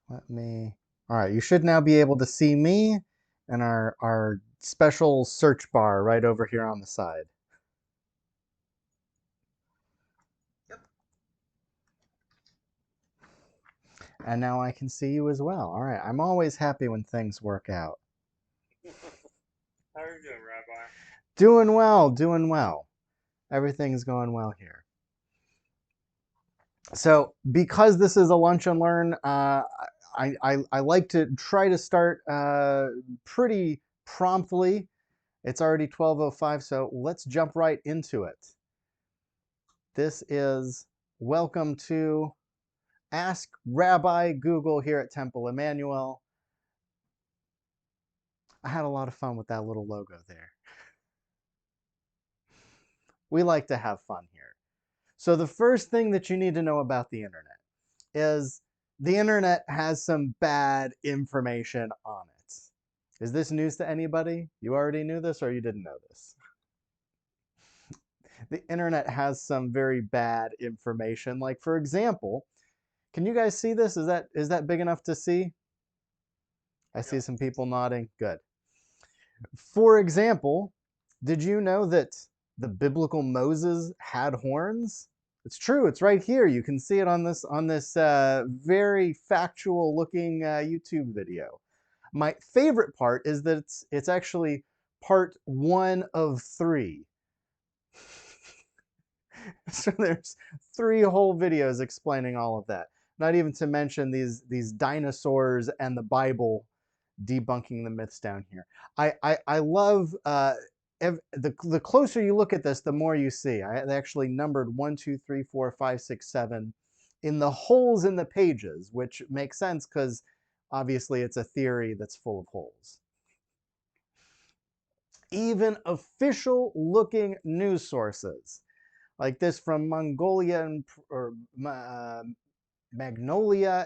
Let me. All right, you should now be able to see me and our special search bar right over here on the side. And now I can see you as well. All right, I'm always happy when things work out. How are you doing, Rabbi? Doing well, doing well. Everything's going well here. So, because this is a lunch and learn, I like to try to start pretty promptly. It's already 12:05, so let's jump right into it. This is welcome to Ask Rabbi Google here at Temple Emmanuel. I had a lot of fun with that little logo there. We like to have fun here. So the first thing that you need to know about the internet is the internet has some bad information on it. Is this news to anybody? You already knew this or you didn't know this? The internet has some very bad information. Like, for example, can you guys see this? Is that big enough to see? I see Yep. some people nodding. Good. For example, did you know that the biblical Moses had horns? It's true. It's right here. You can see it on this very factual looking YouTube video. My favorite part is that it's actually part 1 of 3. So there's 3 whole videos explaining all of that. Not even to mention these dinosaurs and the Bible debunking the myths down here. I love the closer you look at this, the more you see. I actually numbered 1, 2, 3, 4, 5, 6, 7 in the holes in the pages, which makes sense because obviously it's a theory that's full of holes. Even official looking news sources like this from Magnolia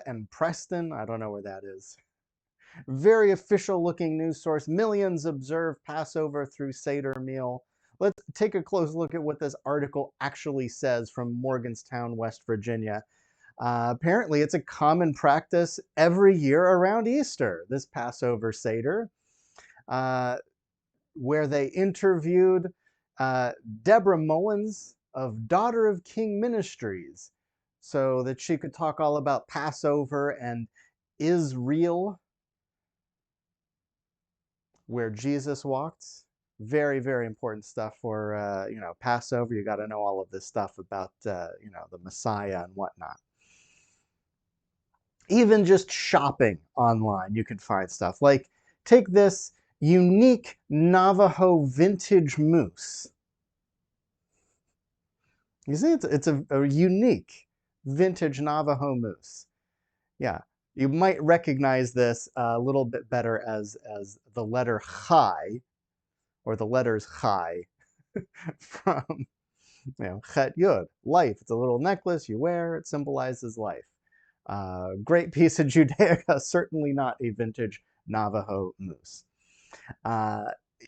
and Preston, I don't know where that is. Very official looking news source. Millions observe Passover through Seder meal. Let's take a close look at what this article actually says from Morgantown, West Virginia. Apparently, it's a common practice every year around Easter, this Passover Seder, where they interviewed Deborah Mullins of Daughter of King Ministries so that she could talk all about Passover and Israel, where Jesus walked. Very, very important stuff for Passover. You got to know all of this stuff about the Messiah and whatnot. Even just shopping online, you can find stuff like take this unique Navajo vintage moose. You see, it's a unique vintage Navajo moose. Yeah, you might recognize this a little bit better as the letter Chai, or the letters Chai from Chet Yud, life. It's a little necklace you wear. It symbolizes life. Great piece of Judaica, certainly not a vintage Navajo moose.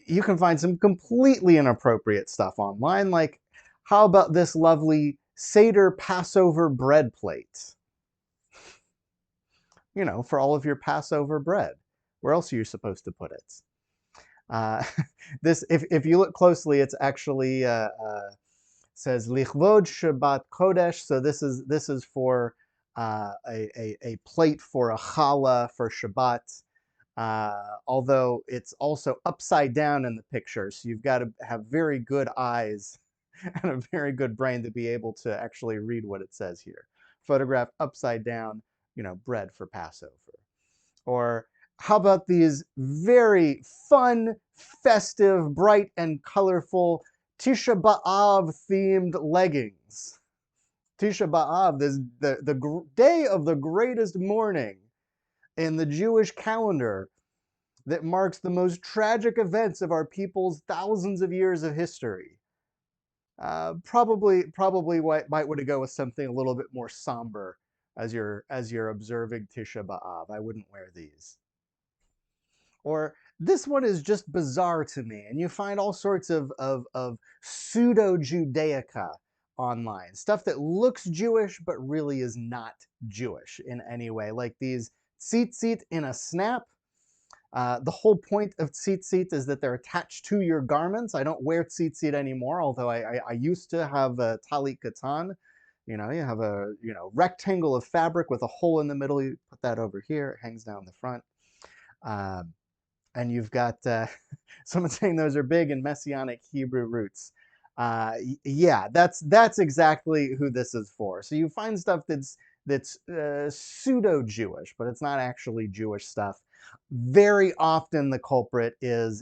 You can find some completely inappropriate stuff online, like how about this lovely Seder Passover bread plate? For all of your Passover bread. Where else are you supposed to put it? If you look closely, it's actually says Lichvod Shabbat Kodesh. So this is for a plate for a challah for Shabbat. Although it's also upside down in the picture, so you've got to have very good eyes and a very good brain to be able to actually read what it says here. Photograph upside down, bread for Passover. Or how about these very fun, festive, bright, and colorful Tisha B'Av themed leggings? Tisha B'Av, this the day of the greatest mourning in the Jewish calendar that marks the most tragic events of our people's thousands of years of history. Probably might want to go with something a little bit more somber as you're observing Tisha B'Av. I wouldn't wear these. Or this one is just bizarre to me, and you find all sorts of pseudo-Judaica online. Stuff that looks Jewish but really is not Jewish in any way, like these tzitzit in a snap. The whole point of tzitzit is that they're attached to your garments. I don't wear tzitzit anymore, although I used to have a talit katan. You know, you have a rectangle of fabric with a hole in the middle. You put that over here. It hangs down the front. And you've got someone saying those are big and messianic Hebrew roots. Yeah, that's exactly who this is for. So you find stuff that's pseudo-Jewish, but it's not actually Jewish stuff. Very often the culprit is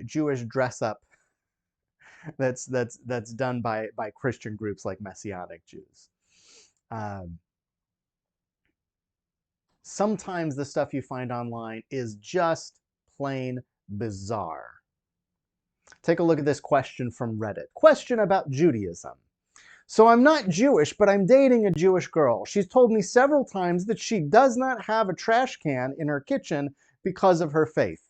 Jewish dress up that's done by Christian groups like Messianic Jews. Sometimes the stuff you find online is just plain bizarre. Take a look at this question from Reddit. Question about Judaism. So I'm not Jewish, but I'm dating a Jewish girl. She's told me several times that she does not have a trash can in her kitchen because of her faith.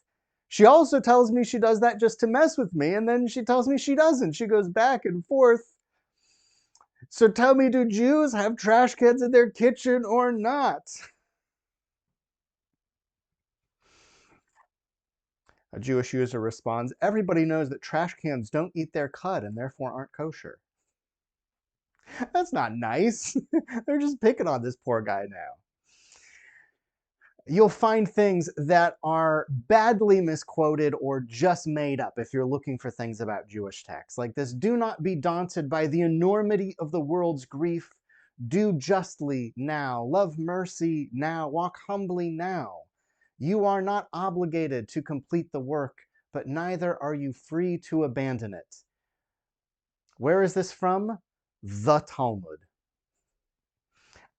She also tells me she does that just to mess with me, and then she tells me she doesn't. She goes back and forth. So tell me, do Jews have trash cans in their kitchen or not? A Jewish user responds, everybody knows that trash cans don't eat their cud and therefore aren't kosher. That's not nice. They're just picking on this poor guy now. You'll find things that are badly misquoted or just made up if you're looking for things about Jewish texts. Like this, do not be daunted by the enormity of the world's grief. Do justly now. Love mercy now. Walk humbly now. You are not obligated to complete the work, but neither are you free to abandon it. Where is this from? The Talmud.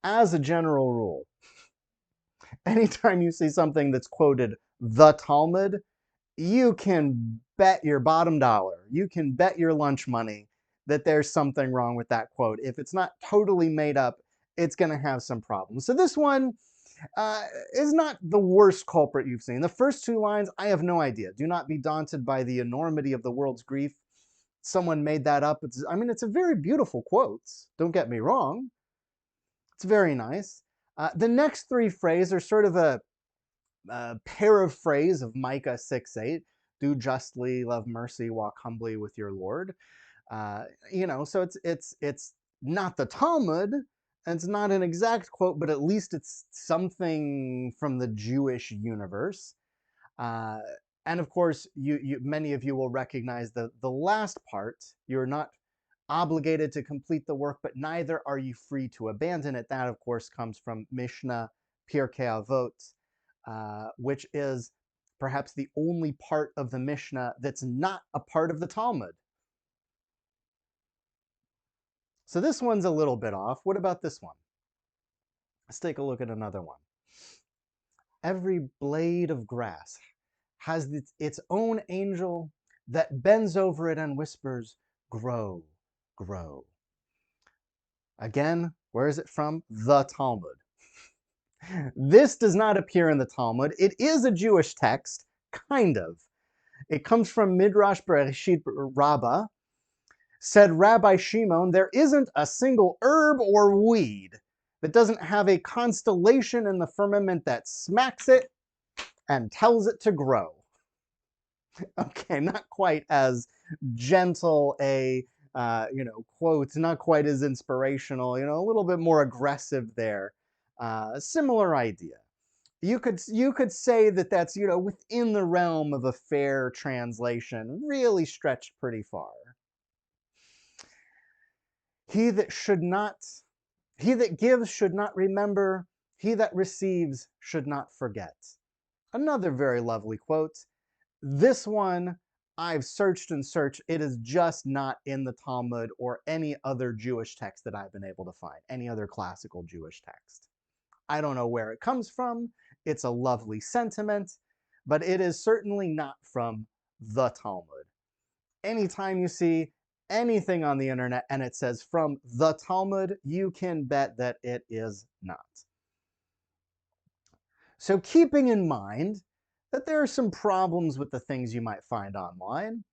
As a general rule, anytime you see something that's quoted the Talmud, you can bet your bottom dollar, you can bet your lunch money that there's something wrong with that quote. If it's not totally made up, it's going to have some problems. So this one is not the worst culprit you've seen. The first two lines, I have no idea. Do not be daunted by the enormity of the world's grief. Someone made that up. I mean, it's a very beautiful quote. Don't get me wrong. It's very nice. The next three phrases are sort of a paraphrase of Micah 6:8. Do justly, love mercy, walk humbly with your Lord. So it's not the Talmud, and it's not an exact quote, but at least it's something from the Jewish universe. And of course, many of you will recognize the last part. You're not obligated to complete the work, but neither are you free to abandon it. That, of course, comes from Mishnah Pirkei Avot, which is perhaps the only part of the Mishnah that's not a part of the Talmud. So this one's a little bit off. What about this one? Let's take a look at another one. Every blade of grass has its own angel that bends over it and whispers, grow, grow. Again, where is it from? The Talmud. This does not appear in the Talmud. It is a Jewish text, kind of. It comes from Midrash Bereshit Rabbah. Said Rabbi Shimon, there isn't a single herb or weed that doesn't have a constellation in the firmament that smacks it and tells it to grow. Okay, not quite as gentle a quote, not quite as inspirational, a little bit more aggressive there. Similar idea. You could say that that's within the realm of a fair translation, really stretched pretty far. He that gives should not remember, he that receives should not forget. Another very lovely quote. This one, I've searched and searched. It is just not in the Talmud or any other Jewish text that I've been able to find, any other classical Jewish text. I don't know where it comes from. It's a lovely sentiment, but it is certainly not from the Talmud. Anytime you see anything on the internet and it says from the Talmud, you can bet that it is not. So keeping in mind that there are some problems with the things you might find online,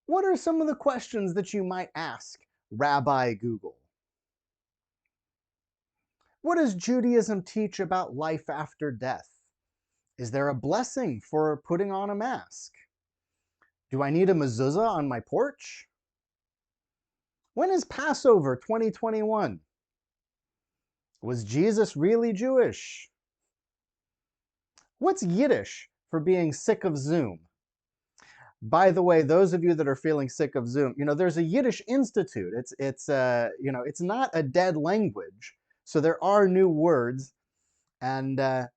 what are some of the questions that you might ask Rabbi Google? What does Judaism teach about life after death? Is there a blessing for putting on a mask? Do I need a mezuzah on my porch? When is Passover 2021? Was Jesus really Jewish? What's Yiddish for being sick of Zoom? By the way, those of you that are feeling sick of Zoom, there's a Yiddish Institute. It's not a dead language. So there are new words, and the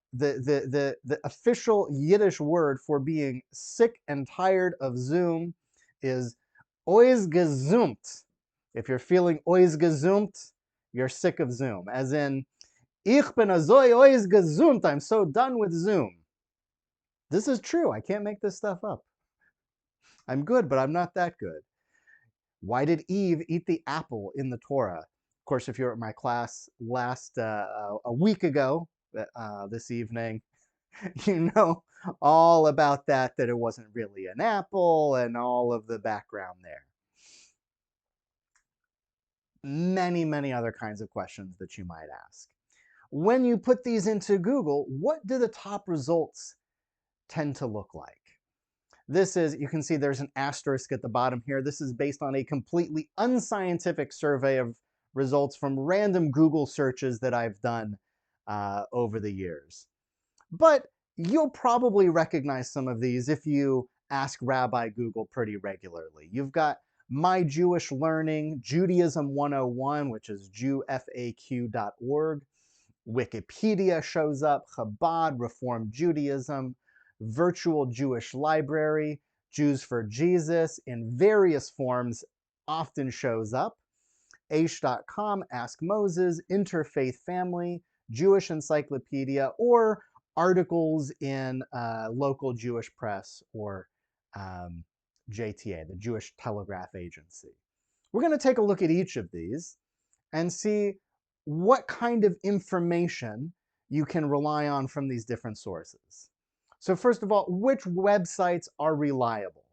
official Yiddish word for being sick and tired of Zoom is oisgezumt. If you're feeling oisgezumt, you're sick of Zoom. As in, ich bin azoi oisgezumt. I'm so done with Zoom. This is true. I can't make this stuff up. I'm good, but I'm not that good. Why did Eve eat the apple in the Torah? Of course, if you're at my class a week ago, this evening, you know all about that it wasn't really an apple and all of the background there. Many, many other kinds of questions that you might ask. When you put these into Google, what do the top results tend to look like? This is, you can see there's an asterisk at the bottom here. This is based on a completely unscientific survey of results from random Google searches that I've done over the years. But you'll probably recognize some of these if you ask Rabbi Google pretty regularly. You've got My Jewish Learning, Judaism 101, which is jewfaq.org. Wikipedia shows up, Chabad, Reform Judaism, Virtual Jewish Library, Jews for Jesus in various forms often shows up. Aish.com, Ask Moses, Interfaith Family, Jewish Encyclopedia, or articles in local Jewish press or JTA, the Jewish Telegraph Agency. We're going to take a look at each of these and see what kind of information you can rely on from these different sources. So first of all, which websites are reliable?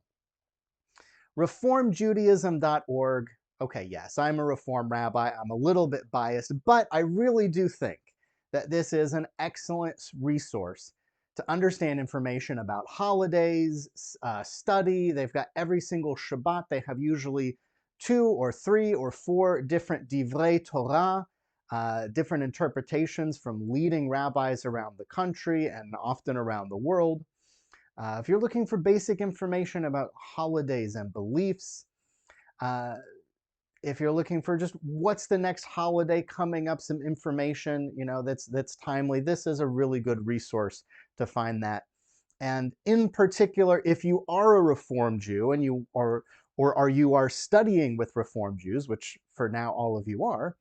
Reformjudaism.org. Okay, yes, I'm a Reform rabbi. I'm a little bit biased, but I really do think that this is an excellent resource to understand information about holidays, study. They've got every single Shabbat. They have usually 2 or 3 or 4 different divrei Torah, different interpretations from leading rabbis around the country and often around the world. If you're looking for basic information about holidays and beliefs, if you're looking for just what's the next holiday coming up, some information, that's timely, this is a really good resource to find that. And in particular, if you are a Reform Jew and you are studying with Reform Jews, which for now all of you are,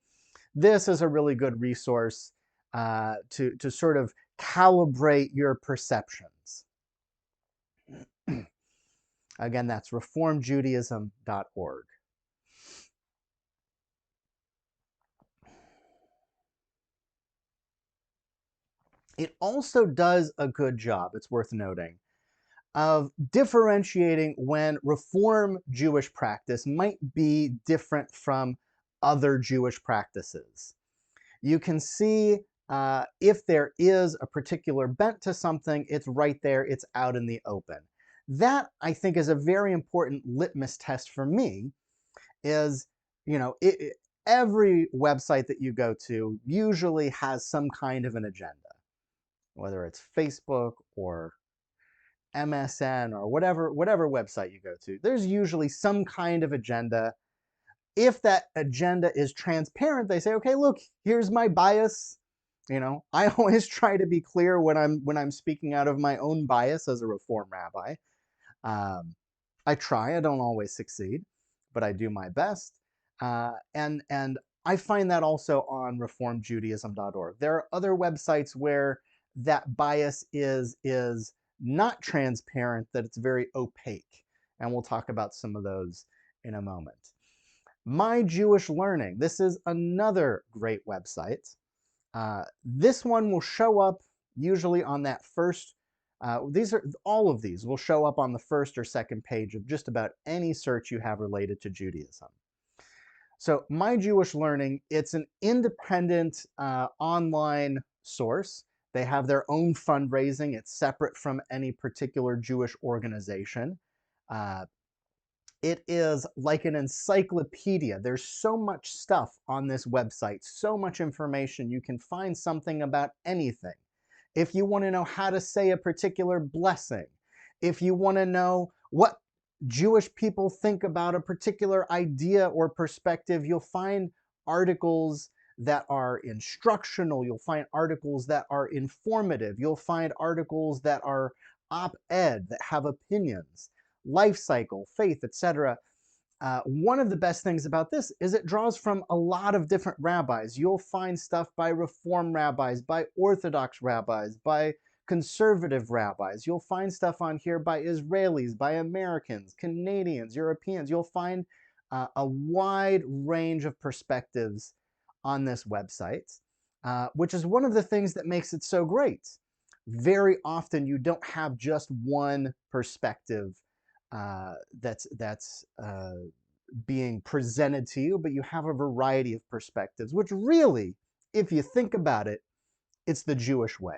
this is a really good resource to sort of calibrate your perceptions. Again, that's reformjudaism.org. It also does a good job, it's worth noting, of differentiating when Reform Jewish practice might be different from other Jewish practices. You can see if there is a particular bent to something, it's right there, it's out in the open. That, I think, is a very important litmus test for me, is, every website that you go to usually has some kind of an agenda, whether it's Facebook or MSN or whatever website you go to. There's usually some kind of agenda. If that agenda is transparent, they say, okay, look, here's my bias. I always try to be clear when I'm speaking out of my own bias as a Reform rabbi. I try. I don't always succeed, but I do my best. And I find that also on reformjudaism.org. There are other websites where that bias is not transparent, that it's very opaque. And we'll talk about some of those in a moment. My Jewish Learning. This is another great website. This one will show up usually on that first, all of these will show up on the first or second page of just about any search you have related to Judaism. So My Jewish Learning, it's an independent online source. They have their own fundraising. It's separate from any particular Jewish organization. Uh, it is like an encyclopedia. There's so much stuff on this website, so much information. You can find something about anything. If you want to know how to say a particular blessing, if you want to know what Jewish people think about a particular idea or perspective, you'll find articles that are instructional. You'll find articles that are informative. You'll find articles that are op-ed, that have opinions, life cycle, faith, etc. One of the best things about this is it draws from a lot of different rabbis. You'll find stuff by Reform rabbis, by Orthodox rabbis, by conservative rabbis. You'll find stuff on here by Israelis, by Americans, Canadians, Europeans. You'll find a wide range of perspectives on this website, which is one of the things that makes it so great. Very often you don't have just one perspective that's being presented to you, but you have a variety of perspectives, which really, if you think about it, it's the Jewish way.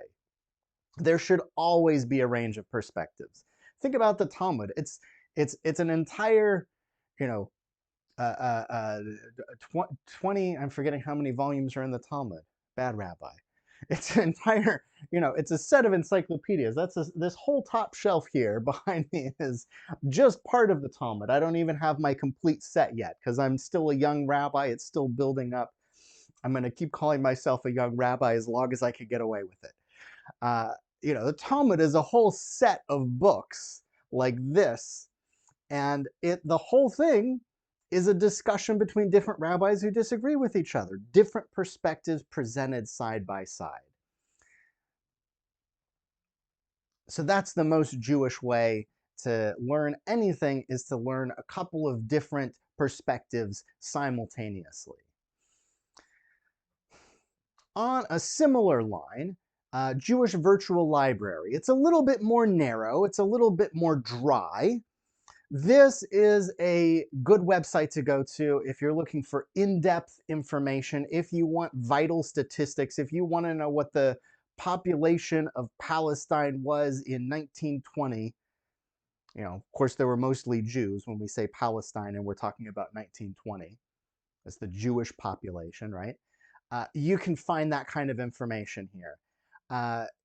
There should always be a range of perspectives. Think about the Talmud. It's an entire, you know, 20, I'm forgetting how many volumes are in the Talmud. Bad rabbi. It's an entire, it's a set of encyclopedias. This whole top shelf here behind me is just part of the Talmud. I don't even have my complete set yet because I'm still a young rabbi. It's still building up. I'm going to keep calling myself a young rabbi as long as I can get away with it. The Talmud is a whole set of books like this, and the whole thing is a discussion between different rabbis who disagree with each other, different perspectives presented side by side. So that's the most Jewish way to learn anything, is to learn a couple of different perspectives simultaneously. On a similar line, Jewish Virtual Library. It's a little bit more narrow, it's a little bit more dry. This is a good website to go to if you're looking for in-depth information, if you want vital statistics, if you want to know what the population of Palestine was in 1920. Of course, there were mostly Jews when we say Palestine, and we're talking about 1920. That's the Jewish population, right? You can find that kind of information here.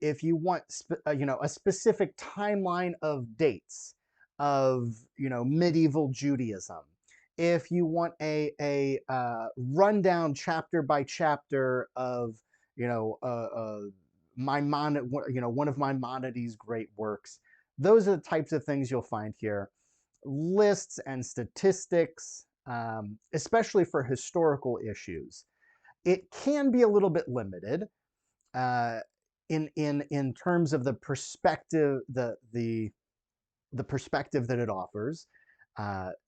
If you want, a specific timeline of dates of, medieval Judaism, if you want a rundown chapter by chapter of, one of Maimonides' great works, those are the types of things you'll find here. Lists and statistics, especially for historical issues. It can be a little bit limited in terms of the perspective, the perspective that it offers.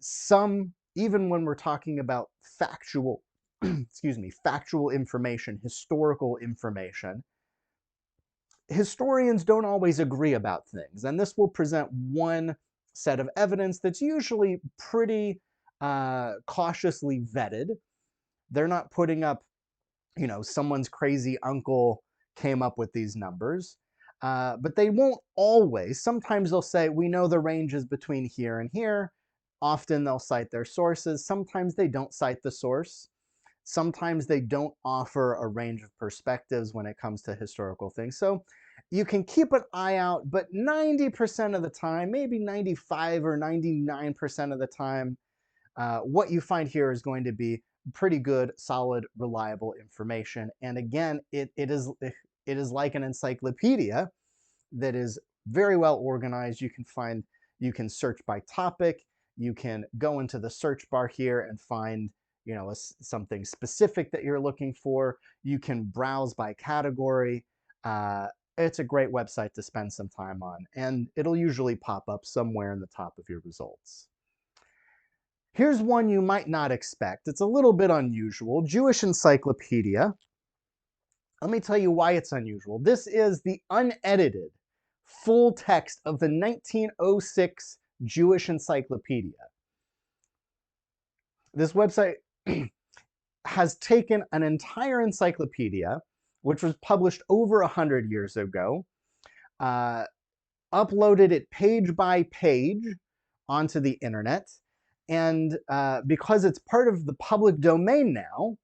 Some, even when we're talking about factual, factual information, historical information, historians don't always agree about things, and this will present one set of evidence that's usually pretty cautiously vetted. They're not putting up, someone's crazy uncle came up with these numbers. But they won't always. Sometimes they'll say, we know the range is between here and here. Often they'll cite their sources. Sometimes they don't cite the source. Sometimes they don't offer a range of perspectives when it comes to historical things. So you can keep an eye out, but 90% of the time, maybe 95 or 99% of the time, what you find here is going to be pretty good, solid, reliable information. And again, it is like an encyclopedia that is very well organized. You can search by topic. You can go into the search bar here and find, something specific that you're looking for. You can browse by category. It's a great website to spend some time on, and it'll usually pop up somewhere in the top of your results. Here's one you might not expect. It's a little bit unusual. Jewish Encyclopedia. Let me tell you why it's unusual. This is the unedited full text of the 1906 Jewish Encyclopedia. This website has taken an entire encyclopedia, which was published over 100 years ago, uh, uploaded it page by page onto the internet, and because it's part of the public domain now,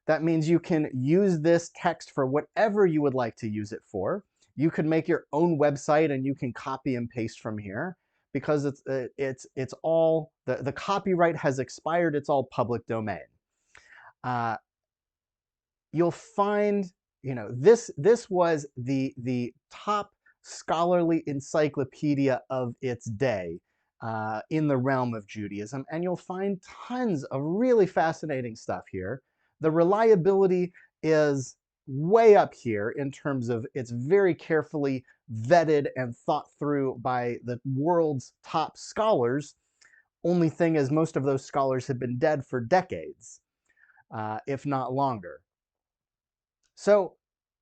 that means you can use this text for whatever you would like to use it for. You could make your own website and you can copy and paste from here because it's all the copyright has expired. It's all public domain. Uh, you'll find, this was the top scholarly encyclopedia of its day in the realm of Judaism, and you'll find tons of really fascinating stuff here. The reliability is way up here in terms of it's very carefully vetted and thought through by the world's top scholars. Only thing is, most of those scholars have been dead for decades, if not longer. So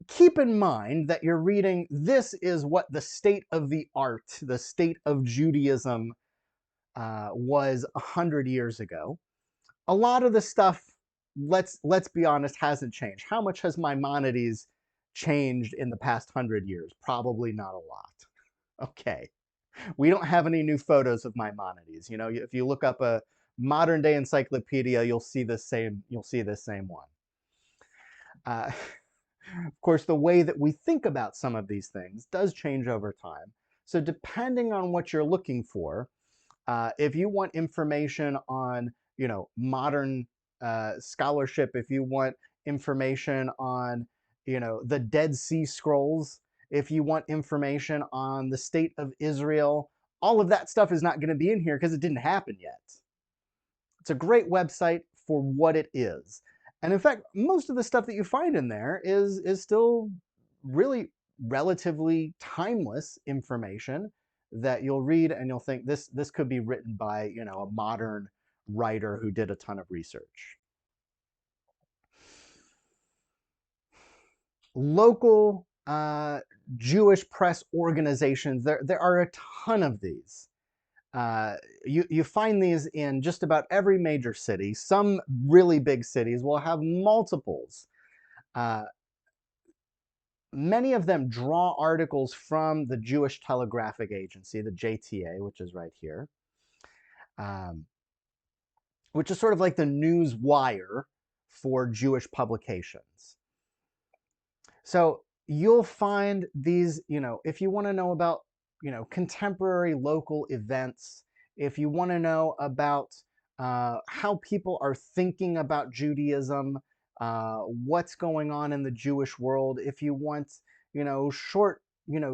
keep in mind that you're reading, this is what the state of the art, the state of Judaism was 100 years ago. A lot of the stuff, let's be honest, hasn't changed. How much has Maimonides changed in the past 100 years? Probably not a lot. Okay. We don't have any new photos of Maimonides. If you look up a modern day encyclopedia, you'll see the same one. Uh, Of course, the way that we think about some of these things does change over time. So depending on what you're looking for, if you want information on, modern scholarship, if you want information on, the Dead Sea Scrolls, if you want information on the state of Israel, all of that stuff is not going to be in here because it didn't happen yet. It's a great website for what it is. And in fact, most of the stuff that you find in there is still really relatively timeless information that you'll read and you'll think this could be written by, a modern writer who did a ton of research. Local Jewish press organizations, there are a ton of these. You find these in just about every major city. Some really big cities will have multiples. Uh, Many of them draw articles from the Jewish Telegraphic Agency, the JTA, which is right here, um, which is sort of like the news wire for Jewish publications. So you'll find these, if you want to know about, contemporary local events, if you want to know about how people are thinking about Judaism, what's going on in the Jewish world, if you want, short,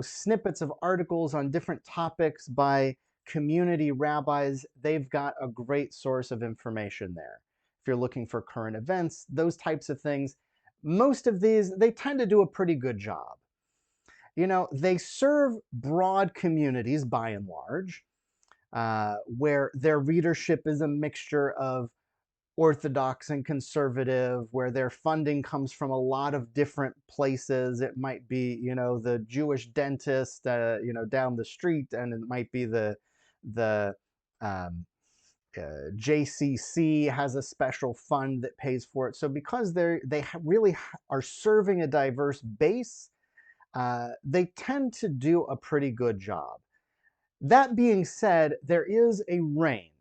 snippets of articles on different topics by community rabbis, they've got a great source of information there. If you're looking for current events, those types of things, most of these, they tend to do a pretty good job. They serve broad communities by and large, where their readership is a mixture of orthodox and conservative, where their funding comes from a lot of different places. It might be, the Jewish dentist, down the street, and it might be the um, JCC has a special fund that pays for it. So because they really are serving a diverse base, they tend to do a pretty good job. That being said, there is a range.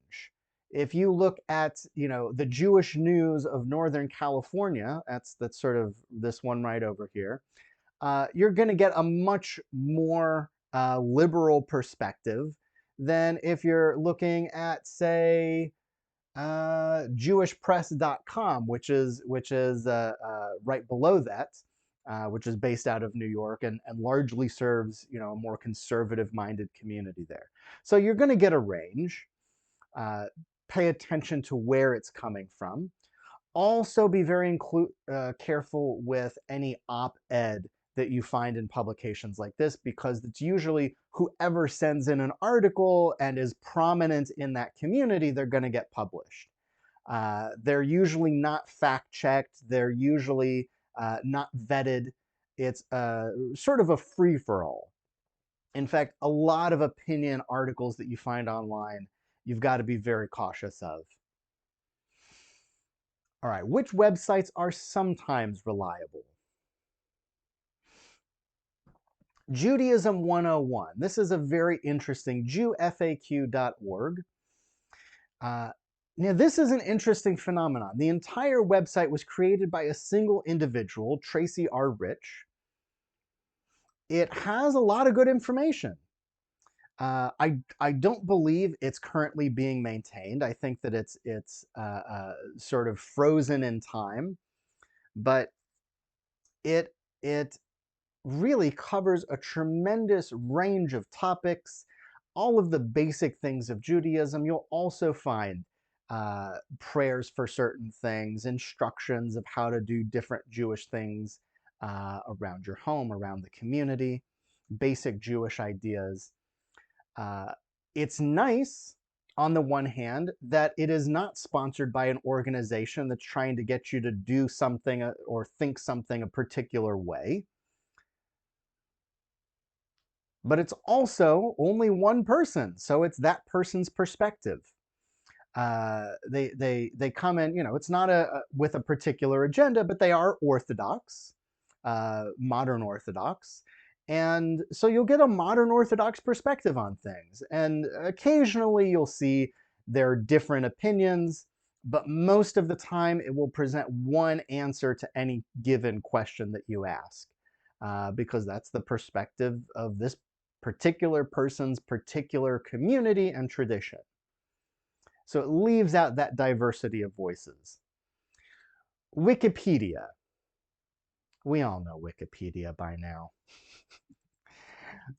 If you look at, the Jewish News of Northern California, that's sort of this one right over here, you're going to get a much more liberal perspective than if you're looking at, say, jewishpress.com, which is right below that, which is based out of New York and largely serves, a more conservative-minded community there. So you're going to get a range. Pay attention to where it's coming from. Also, be very careful with any op-ed that you find in publications like this, because it's usually whoever sends in an article and is prominent in that community, they're going to get published. They're usually not fact-checked. They're usually not vetted. It's sort of a free-for-all. In fact, a lot of opinion articles that you find online, you've got to be very cautious of. All right, which websites are sometimes reliable? Judaism 101. This is a very interesting, jewfaq.org. Now, this is an interesting phenomenon. The entire website was created by a single individual, Tracy R. Rich. It has a lot of good information. I don't believe it's currently being maintained. I think that it's sort of frozen in time, but it really covers a tremendous range of topics, all of the basic things of Judaism. You'll also find prayers for certain things, instructions of how to do different Jewish things around your home, around the community, basic Jewish ideas. It's nice, on the one hand, that it is not sponsored by an organization that's trying to get you to do something or think something a particular way. But it's also only one person, so it's that person's perspective. They come in, it's not with a particular agenda, but they are Orthodox, modern Orthodox. And so you'll get a modern Orthodox perspective on things. And occasionally you'll see their different opinions, but most of the time it will present one answer to any given question that you ask, because that's the perspective of this particular person's particular community and tradition. So it leaves out that diversity of voices. Wikipedia. We all know Wikipedia by now.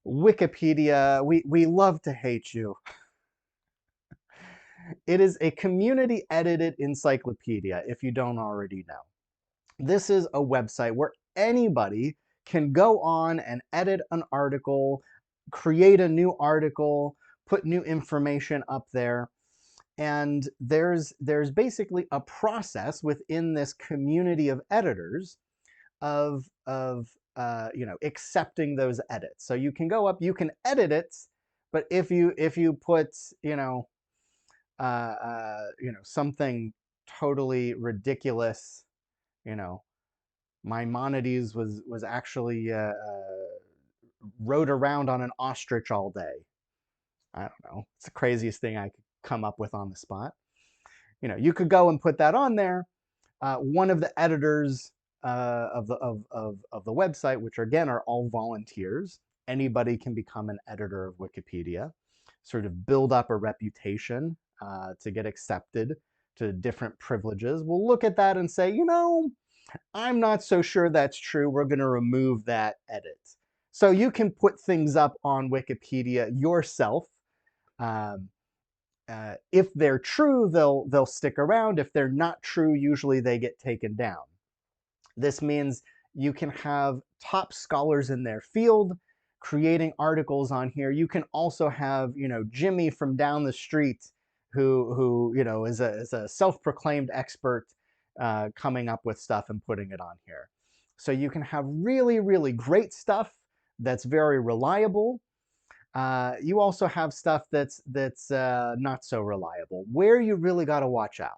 Wikipedia, we love to hate you. It is a community-edited encyclopedia, if you don't already know. This is a website where anybody can go on and edit an article, create a new article, put new information up there. And there's basically a process within this community of editors of accepting those edits. So you can go up, you can edit it, but if you put something totally ridiculous, Maimonides was actually rode around on an ostrich all day. I don't know. It's the craziest thing I could come up with on the spot. You could go and put that on there. One of the editors of the website, which again are all volunteers, anybody can become an editor of Wikipedia, sort of build up a reputation to get accepted to different privileges. We'll look at that and say, I'm not so sure that's true. We're going to remove that edit. So you can put things up on Wikipedia yourself. If they're true, they'll stick around. If they're not true, usually they get taken down. This means you can have top scholars in their field creating articles on here. You can also have, Jimmy from down the street who is a self-proclaimed expert coming up with stuff and putting it on here. So you can have really, really great stuff that's very reliable. You also have stuff that's not so reliable, where you really got to watch out.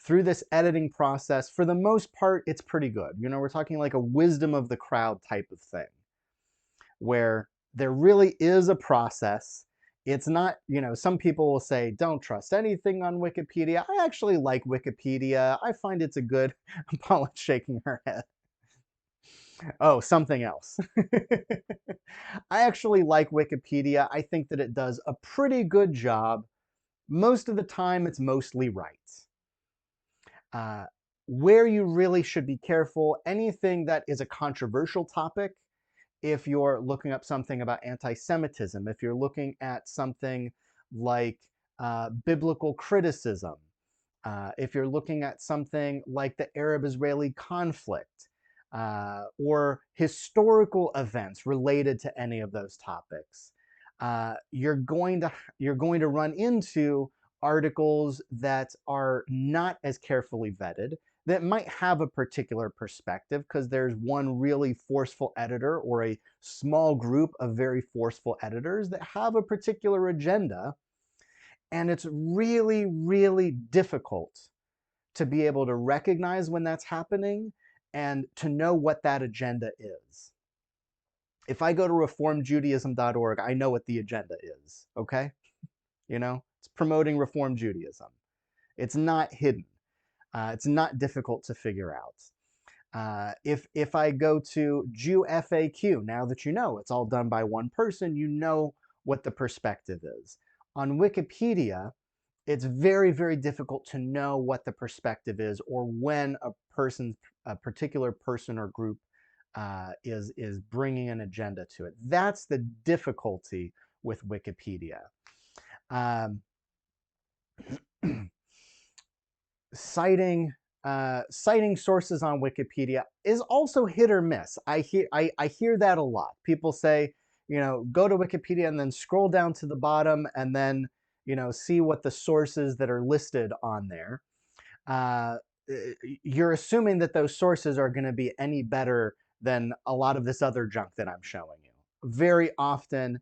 Through this editing process, for the most part, it's pretty good. We're talking like a wisdom of the crowd type of thing, where there really is a process. It's not, some people will say, don't trust anything on Wikipedia. I actually like Wikipedia. I find it's a good, Paula's shaking her head. Oh, something else. I actually like Wikipedia. I think that it does a pretty good job. Most of the time, it's mostly right. Where you really should be careful, anything that is a controversial topic, if you're looking up something about anti-Semitism, if you're looking at something like biblical criticism, if you're looking at something like the Arab-Israeli conflict, or historical events related to any of those topics, you're going to run into articles that are not as carefully vetted, that might have a particular perspective because there's one really forceful editor or a small group of very forceful editors that have a particular agenda, and it's really, really difficult to be able to recognize when that's happening and to know what that agenda is. If I go to reformjudaism.org, I know what the agenda is, okay? It's promoting Reform Judaism. It's not hidden. It's not difficult to figure out. If I go to Jew FAQ, now that you know it's all done by one person, you know what the perspective is. On Wikipedia, it's very, very difficult to know what the perspective is or when a particular person or group is bringing an agenda to it. That's the difficulty with Wikipedia. Um, citing sources on Wikipedia is also hit or miss. I hear that a lot. People say, go to Wikipedia and then scroll down to the bottom and then see what the sources that are listed on there. You're assuming that those sources are going to be any better than a lot of this other junk that I'm showing you. Very often,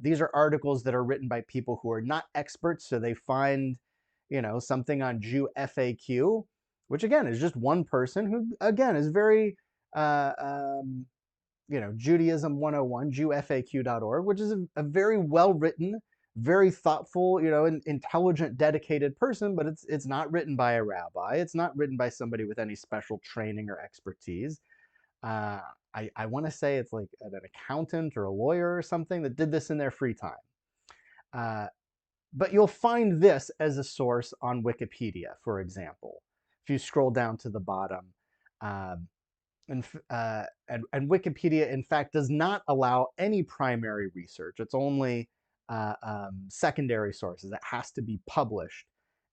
these are articles that are written by people who are not experts, so they find something on Jew FAQ, which again is just one person who again is very Judaism 101, jewfaq.org, which is a very well written, very thoughtful, intelligent, dedicated person, but it's not written by a rabbi. It's not written by somebody with any special training or expertise. I want to say it's like an accountant or a lawyer or something that did this in their free time. But you'll find this as a source on Wikipedia, for example. If you scroll down to the bottom, and Wikipedia, in fact, does not allow any primary research. It's only secondary sources. It has to be published.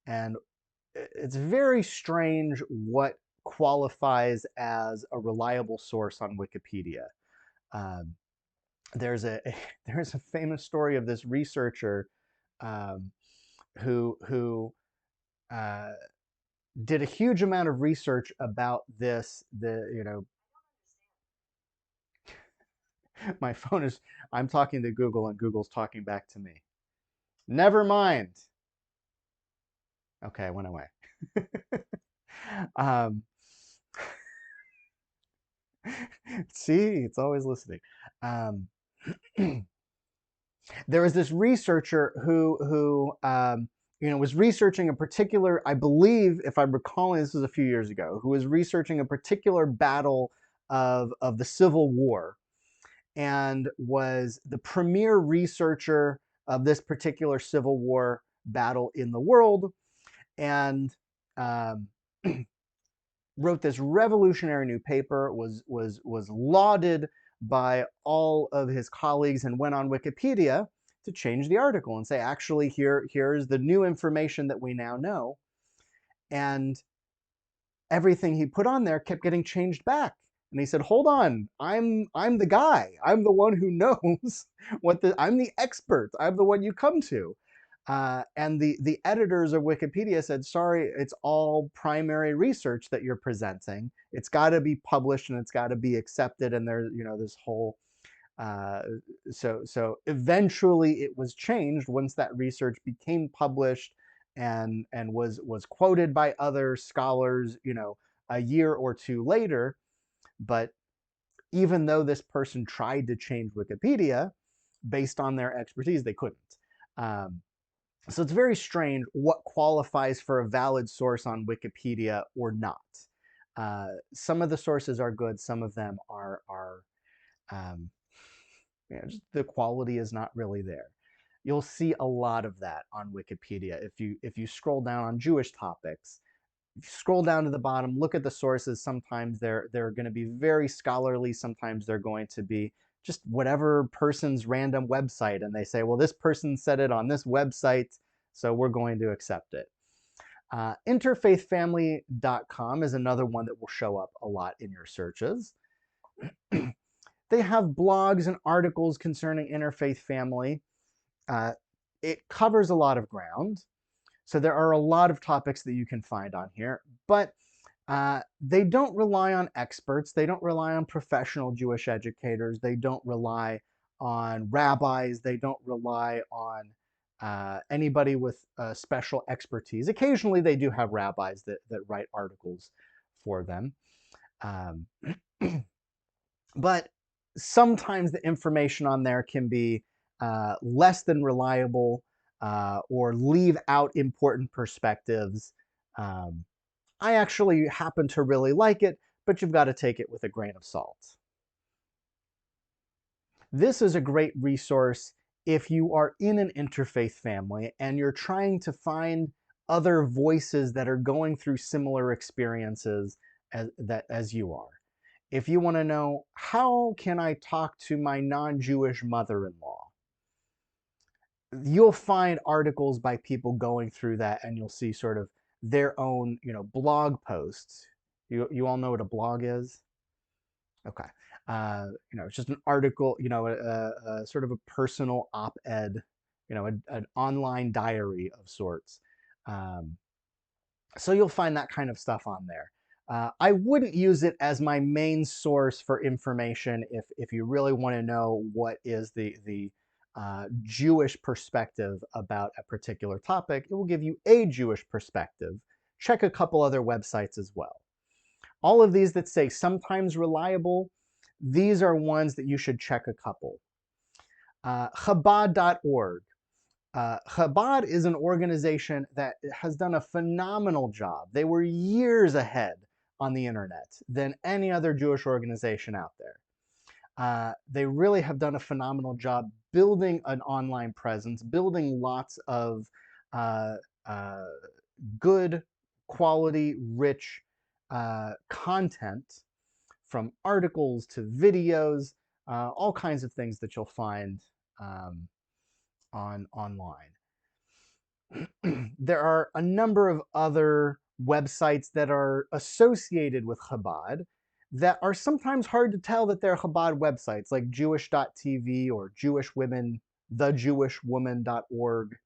And it's very strange what qualifies as a reliable source on Wikipedia. There's a famous story of this researcher who did a huge amount of research about this. My phone is, I'm talking to Google and Google's talking back to me. Never mind. Okay, I went away. See, it's always listening. There was this researcher who was researching a particular, I believe, if I'm recalling, this was a few years ago, who was researching a particular battle of the Civil War and was the premier researcher of this particular Civil War battle in the world, and wrote this revolutionary new paper, was lauded by all of his colleagues, and went on Wikipedia to change the article and say, actually, here's the new information that we now know. And everything he put on there kept getting changed back. And he said, hold on, I'm the guy. I'm the one who knows I'm the expert. I'm the one you come to. And the editors of Wikipedia said, sorry, it's all primary research that you're presenting. It's got to be published and it's got to be accepted. And there's, this whole, so eventually it was changed once that research became published and was quoted by other scholars, a year or two later. But even though this person tried to change Wikipedia based on their expertise, they couldn't. So it's very strange what qualifies for a valid source on Wikipedia or not. Some of the sources are good, some of them are just the quality is not really there. You'll see a lot of that on Wikipedia. If you scroll down on Jewish topics, if you scroll down to the bottom, look at the sources. Sometimes they're going to be very scholarly. Sometimes they're going to be just whatever person's random website, and they say, well, this person said it on this website, so we're going to accept it. Interfaithfamily.com is another one that will show up a lot in your searches. They have blogs and articles concerning interfaith family. It covers a lot of ground. So there are a lot of topics that you can find on here, but they don't rely on experts. They don't rely on professional Jewish educators. They don't rely on rabbis. They don't rely on anybody with special expertise. Occasionally, they do have rabbis that write articles for them. Um, but sometimes the information on there can be less than reliable or leave out important perspectives. Um, I actually happen to really like it, but you've got to take it with a grain of salt. This is a great resource if you are in an interfaith family and you're trying to find other voices that are going through similar experiences as you are. If you want to know, how can I talk to my non-Jewish mother-in-law? You'll find articles by people going through that, and you'll see sort of their own, blog posts. You all know what a blog is? Okay. It's just an article, a sort of a personal op-ed, an online diary of sorts. Um, so you'll find that kind of stuff on there. I wouldn't use it as my main source for information if you really want to know what is the Jewish perspective about a particular topic. It will give you a Jewish perspective. Check a couple other websites as well. All of these that say sometimes reliable, these are ones that you should check a couple. Chabad.org. Chabad is an organization that has done a phenomenal job. They were years ahead on the internet than any other Jewish organization out there. They really have done a phenomenal job building an online presence, building lots of good quality, rich content, from articles to videos, all kinds of things that you'll find online. There are a number of other websites that are associated with Chabad that are sometimes hard to tell that they're Chabad websites, like Jewish.tv or Jewish Women, thejewishwoman.org,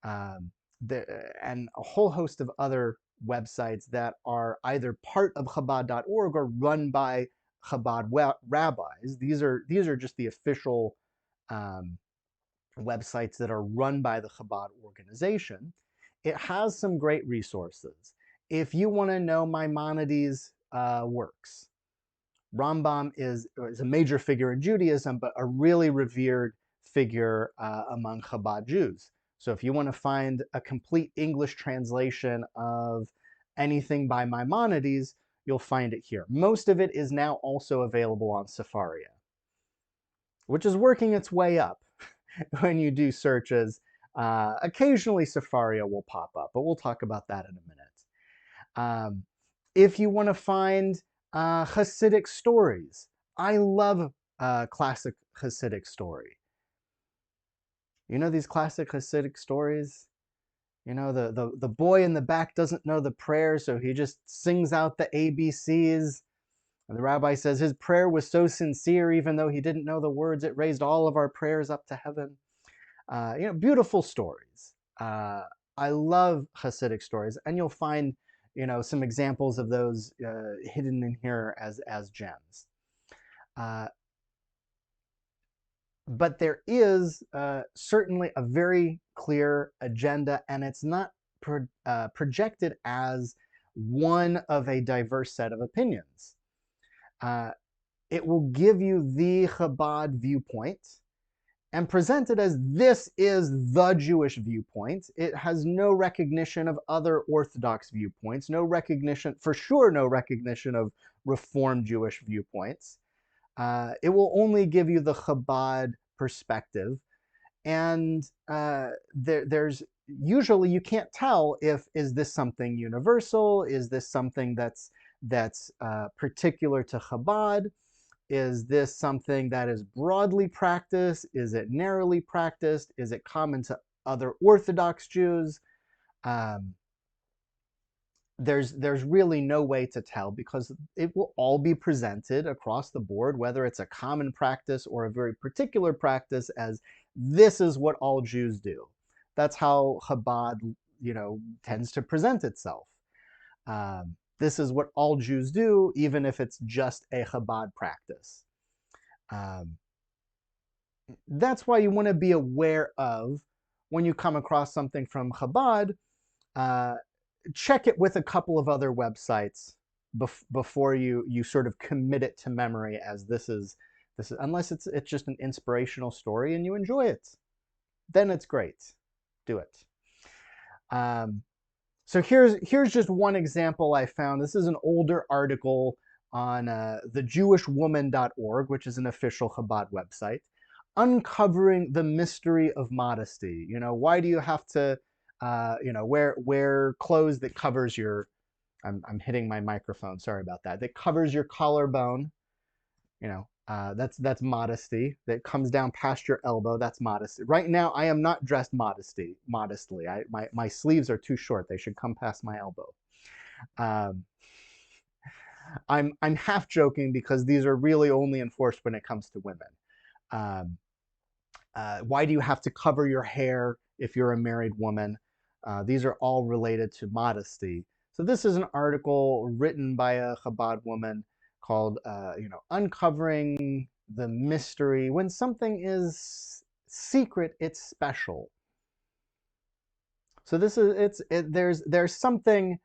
and a whole host of other websites that are either part of Chabad.org or run by Chabad rabbis. These are just the official websites that are run by the Chabad organization. It has some great resources. If you want to know Maimonides' works, Rambam is a major figure in Judaism, but a really revered figure among Chabad Jews. So if you want to find a complete English translation of anything by Maimonides, you'll find it here. Most of it is now also available on Sefaria, which is working its way up. When you do searches, occasionally Sefaria will pop up, but we'll talk about that in a minute. If you want to find Hasidic stories, I love classic Hasidic story. You know these classic Hasidic stories? You know, the boy in the back doesn't know the prayer, so he just sings out the ABCs. And the rabbi says his prayer was so sincere, even though he didn't know the words, it raised all of our prayers up to heaven. Beautiful stories. I love Hasidic stories, and you'll find, some examples of those hidden in here as gems. But there is certainly a very clear agenda, and it's not projected as one of a diverse set of opinions. It will give you the Chabad viewpoint and present it as this is the Jewish viewpoint. It has no recognition of other Orthodox viewpoints, no recognition, for sure, no recognition of Reformed Jewish viewpoints. It will only give you the Chabad perspective, and there's usually you can't tell is this something universal, is this something that's particular to Chabad, is this something that is broadly practiced, is it narrowly practiced, is it common to other Orthodox Jews? There's really no way to tell, because it will all be presented across the board, whether it's a common practice or a very particular practice, as this is what all Jews do. That's how Chabad, tends to present itself. This is what all Jews do, even if it's just a Chabad practice. That's why you want to be aware of when you come across something from Chabad, check it with a couple of other websites before you sort of commit it to memory as this is unless it's just an inspirational story and you enjoy it, then it's great. Do it. So here's just one example I found. This is an older article on thejewishwoman.org, which is an official Chabad website, uncovering the mystery of modesty. Why do you have to wear clothes that covers your, I'm hitting my microphone, sorry about that, that covers your collarbone. That's modesty. That comes down past your elbow, that's modesty. Right now I am not dressed modestly. My sleeves are too short, they should come past my elbow. I'm half joking because these are really only enforced when it comes to women. Why do you have to cover your hair if you're a married woman? These are all related to modesty. So this is an article written by a Chabad woman called, Uncovering the Mystery. When something is secret, it's special. So this is, there's something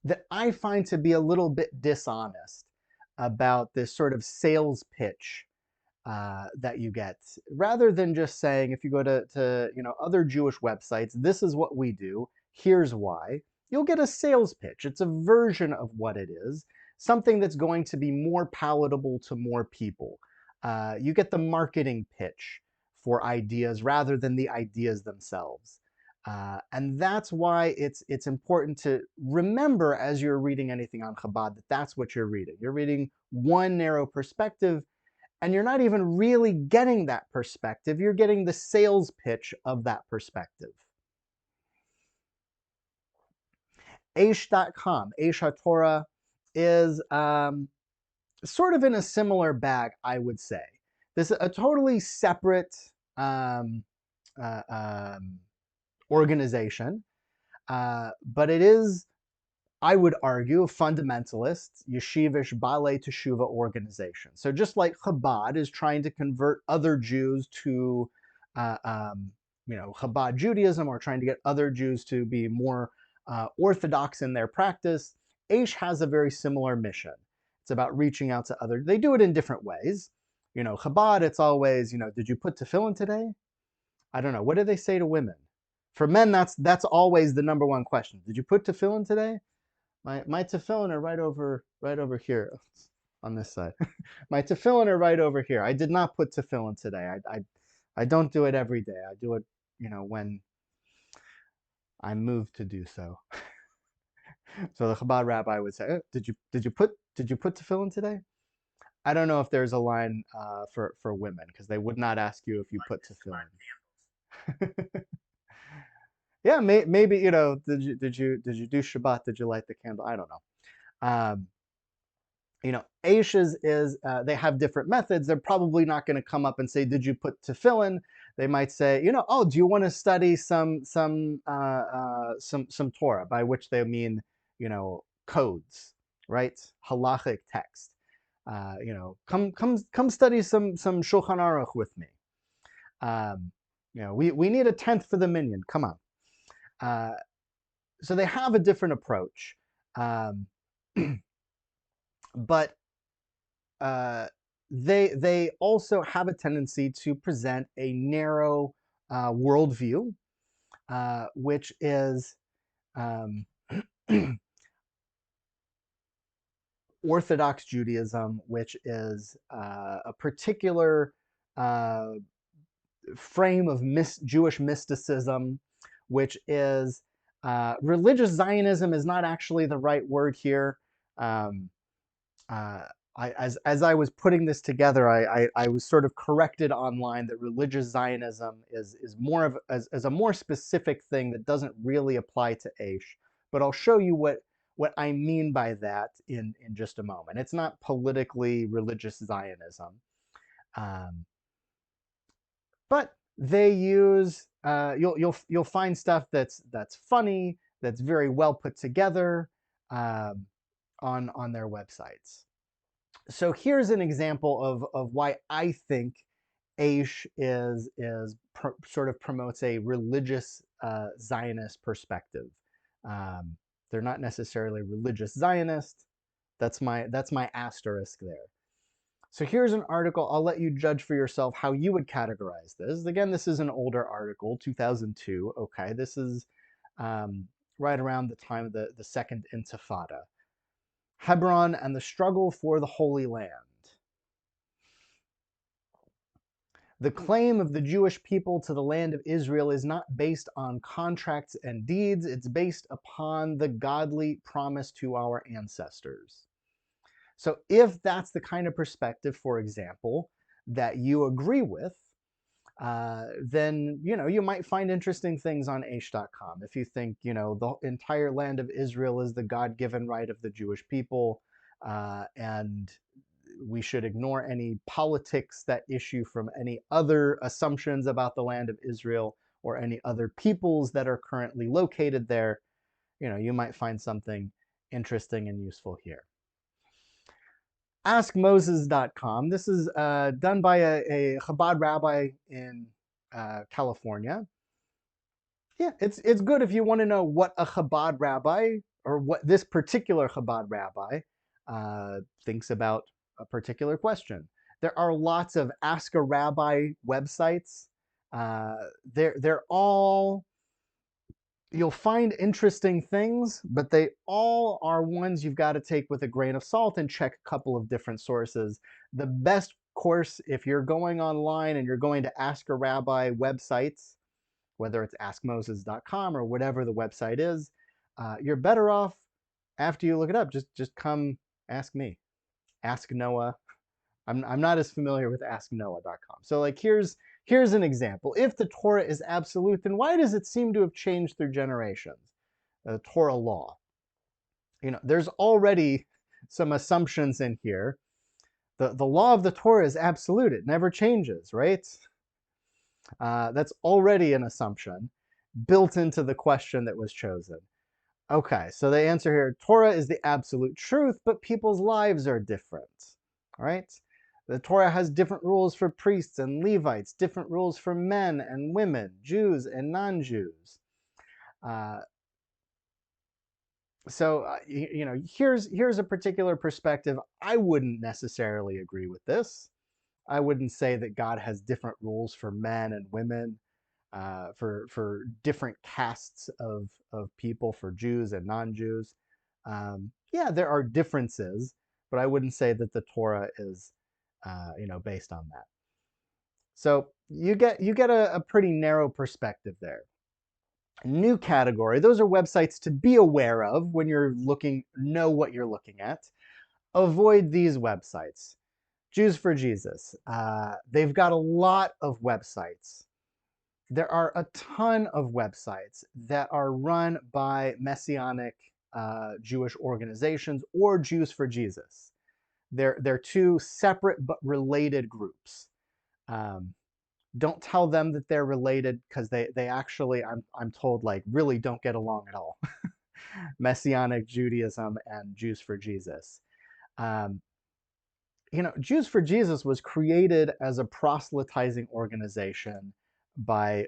that I find to be a little bit dishonest about this sort of sales pitch that you get, rather than just saying, if you go to other Jewish websites, this is what we do, here's why. You'll get a sales pitch. It's a version of what it is, something that's going to be more palatable to more people. You get the marketing pitch for ideas rather than the ideas themselves. And that's why it's important to remember as you're reading anything on Chabad that that's what you're reading. You're reading one narrow perspective, and you're not even really getting that perspective. You're getting the sales pitch of that perspective. Aish.com, Aish HaTorah, is sort of in a similar bag, I would say. This is a totally separate organization, but it is, I would argue, a fundamentalist, yeshivish, Baalei Teshuva organization. So just like Chabad is trying to convert other Jews to, Chabad Judaism, or trying to get other Jews to be more orthodox in their practice, Aish has a very similar mission. It's about reaching out to others. They do it in different ways. Chabad, it's always, did you put tefillin today? I don't know. What do they say to women? For men, that's always the number one question. Did you put tefillin today? My tefillin are right over here on this side. My tefillin are right over here. I did not put tefillin today. I don't do it every day. I do it, when I'm moved to do so. So the Chabad rabbi would say, did you put tefillin today? I don't know if there's a line for women, because they would not ask you if you put tefillin. Yeah, maybe, did you do Shabbat? Did you light the candle? I don't know. Aish is they have different methods. They're probably not going to come up and say, did you put tefillin? They might say, oh, do you want to study some Torah, by which they mean, codes, right? Halachic text. Come study some Shulchan Aruch with me. We need a tenth for the minyan. Come on. So they have a different approach, but they also have a tendency to present a narrow worldview, which is Orthodox Judaism, which is a particular frame of Jewish mysticism, which is religious Zionism is not actually the right word here. As I was putting this together, I was sort of corrected online that religious Zionism is more of as a more specific thing that doesn't really apply to Aish. But I'll show you what I mean by that in just a moment. It's not politically religious Zionism. But they use you'll find stuff that's funny, that's very well put together on their websites. So here's an example of why I think Aish sort of promotes a religious Zionist perspective. Um, they're not necessarily religious Zionist. That's my asterisk there. So here's an article. I'll let you judge for yourself how you would categorize this. Again, this is an older article, 2002. Okay, this is um, right around the time of the Second Intifada. Hebron and the struggle for the Holy Land. The claim of the Jewish people to the land of Israel is not based on contracts and deeds, it's based upon the godly promise to our ancestors. So if that's the kind of perspective, for example, that you agree with, then you might find interesting things on Aish.com. If you think the entire land of Israel is the God-given right of the Jewish people, and we should ignore any politics that issue from any other assumptions about the land of Israel or any other peoples that are currently located there, you might find something interesting and useful here. AskMoses.com. This is done by a Chabad rabbi in California. Yeah, it's good if you want to know what a Chabad rabbi or what this particular Chabad rabbi thinks about a particular question. There are lots of Ask a Rabbi websites. They're all, you'll find interesting things, but they all are ones you've got to take with a grain of salt and check a couple of different sources. The best course, if you're going online and you're going to Ask a Rabbi websites, whether it's askmoses.com or whatever the website is, you're better off after you look it up. Just come ask me. Ask Noah. I'm not as familiar with asknoah.com. So like here's an example. If the Torah is absolute, then why does it seem to have changed through generations? The Torah law. There's already some assumptions in here. The law of the Torah is absolute. It never changes, right? That's already an assumption built into the question that was chosen. Okay, so the answer here, Torah is the absolute truth, but people's lives are different, all right? The Torah has different rules for priests and Levites, different rules for men and women, Jews and non-Jews. Here's a particular perspective. I wouldn't necessarily agree with this. I wouldn't say that God has different rules for men and women, for different castes of people, for Jews and non-Jews. Yeah, there are differences, but I wouldn't say that the Torah is, based on that. So you get a pretty narrow perspective there. New category. Those are websites to be aware of when you're looking, know what you're looking at. Avoid these websites. Jews for Jesus. They've got a lot of websites. There are a ton of websites that are run by Messianic Jewish organizations or Jews for Jesus. They're two separate but related groups. Don't tell them that they're related because they actually, I'm told, like really don't get along at all. Messianic Judaism and Jews for Jesus. Jews for Jesus was created as a proselytizing organization by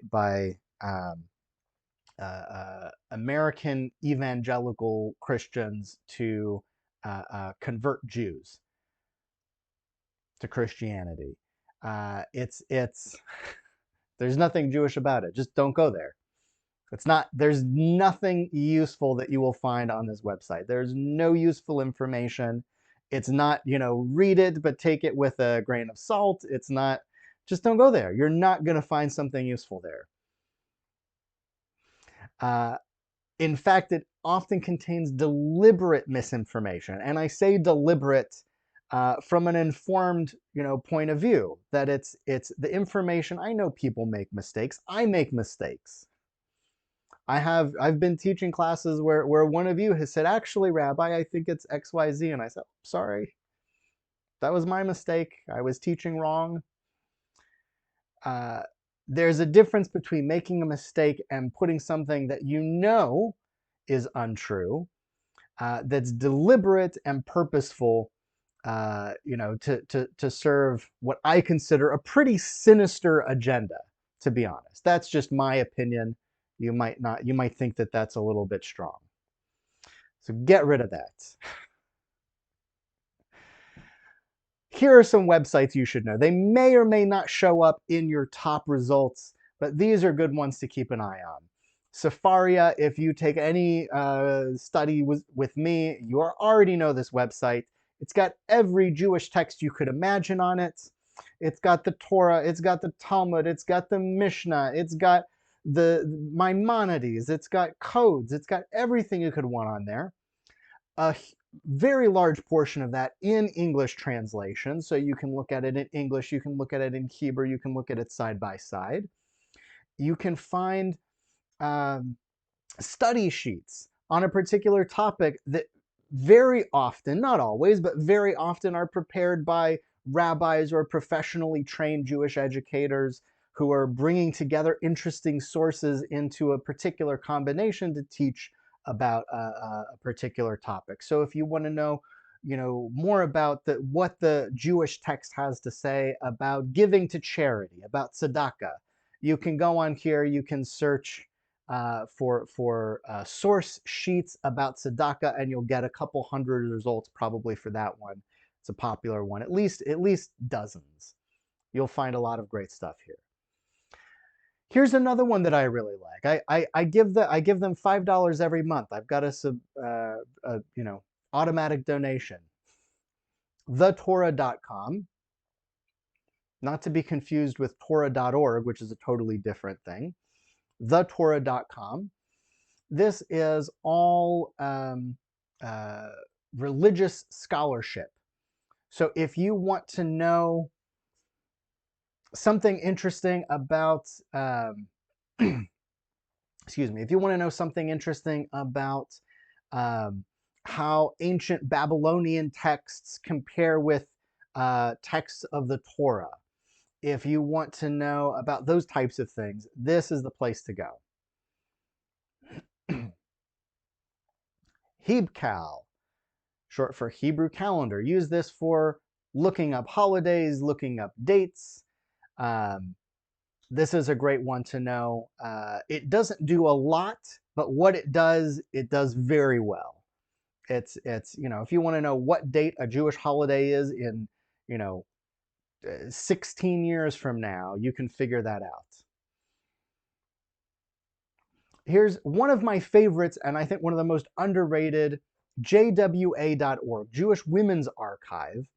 American evangelical Christians to convert Jews to Christianity. It's there's nothing Jewish about it. Just don't go there. There's nothing useful that you will find on this website. There's no useful information. It's not, read it, but take it with a grain of salt. It's not, just don't go there. You're not going to find something useful there. In fact, it often contains deliberate misinformation. And I say deliberate from an informed, point of view, that it's the information. I know people make mistakes. I make mistakes. I've been teaching classes where one of you has said, actually, Rabbi, I think it's XYZ. And I said, sorry, that was my mistake. I was teaching wrong. There's a difference between making a mistake and putting something that is untrue, that's deliberate and purposeful, to serve what I consider a pretty sinister agenda, to be honest. That's just my opinion. You might think that that's a little bit strong. So get rid of that. Here are some websites you should know. They may or may not show up in your top results, but these are good ones to keep an eye on. Sefaria, if you take any study with me, you already know this website. It's got every Jewish text you could imagine on it. It's got the Torah, it's got the Talmud, it's got the Mishnah, it's got the Maimonides, it's got codes, it's got everything you could want on there. A very large portion of that in English translation. So you can look at it in English, you can look at it in Hebrew, you can look at it side by side. You can find study sheets on a particular topic that very often, not always, but very often are prepared by rabbis or professionally trained Jewish educators who are bringing together interesting sources into a particular combination to teach about a particular topic. So if you want to know, more about what the Jewish text has to say about giving to charity, about tzedakah, you can go on here. You can search for source sheets about tzedakah, and you'll get a couple hundred results probably for that one. It's a popular one, at least dozens. You'll find a lot of great stuff here. Here's another one that I really like. I give them $5 every month. I've got a automatic donation. TheTorah.com, not to be confused with Torah.org, which is a totally different thing. TheTorah.com. This is all religious scholarship. So if you want to know something interesting about, excuse me, if you want to know something interesting about how ancient Babylonian texts compare with texts of the Torah, if you want to know about those types of things, this is the place to go. Hebcal, short for Hebrew calendar. Use this for looking up holidays, looking up dates. This is a great one to know. It doesn't do a lot, but what it does very well. It's if you want to know what date a Jewish holiday is in 16 years from now, you can figure that out. Here's one of my favorites, and I think one of the most underrated, jwa.org, Jewish Women's Archive,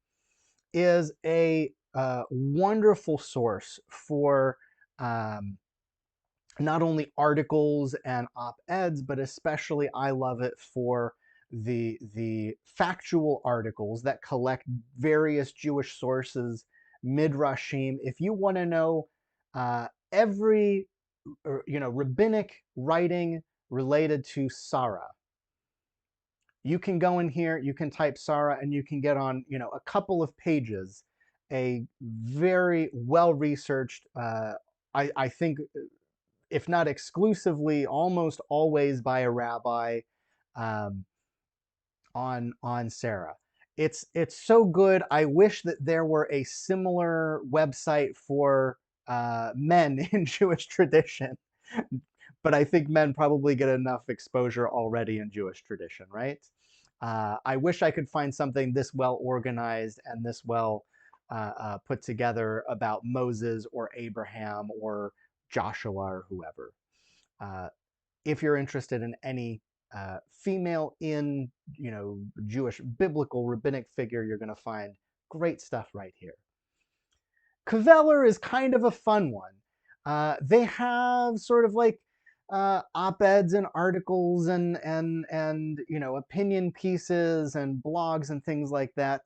is a wonderful source for not only articles and op-eds, but especially I love it for the factual articles that collect various Jewish sources, midrashim. If you want to know every rabbinic writing related to Sarah, you can go in here, you can type Sarah, and you can get on a couple of pages a very well-researched, I think, if not exclusively, almost always by a rabbi on Sarah. It's so good. I wish that there were a similar website for men in Jewish tradition, but I think men probably get enough exposure already in Jewish tradition, right? I wish I could find something this well organized and this well put together about Moses or Abraham or Joshua or whoever. If you're interested in any female in Jewish biblical rabbinic figure, you're going to find great stuff right here. Kveler is kind of a fun one. They have sort of like op-eds and articles and opinion pieces and blogs and things like that.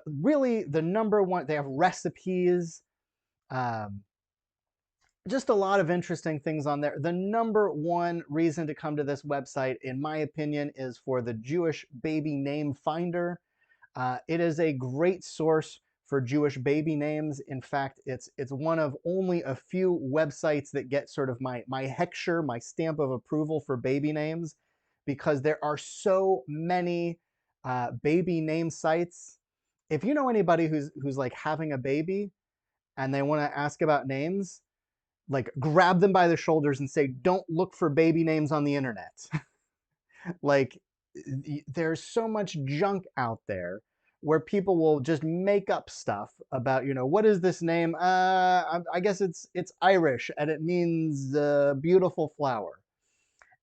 Really the number one, they have recipes, just a lot of interesting things on there. The number one reason to come to this website, in my opinion, is for the Jewish baby name finder. It is a great source for Jewish baby names. In fact, it's one of only a few websites that get sort of my hechsher, my stamp of approval for baby names, because there are so many baby name sites. If you know anybody who's like having a baby and they want to ask about names, like grab them by the shoulders and say, don't look for baby names on the internet. Like there's so much junk out there where people will just make up stuff about, what is this name? I guess it's Irish and it means beautiful flower.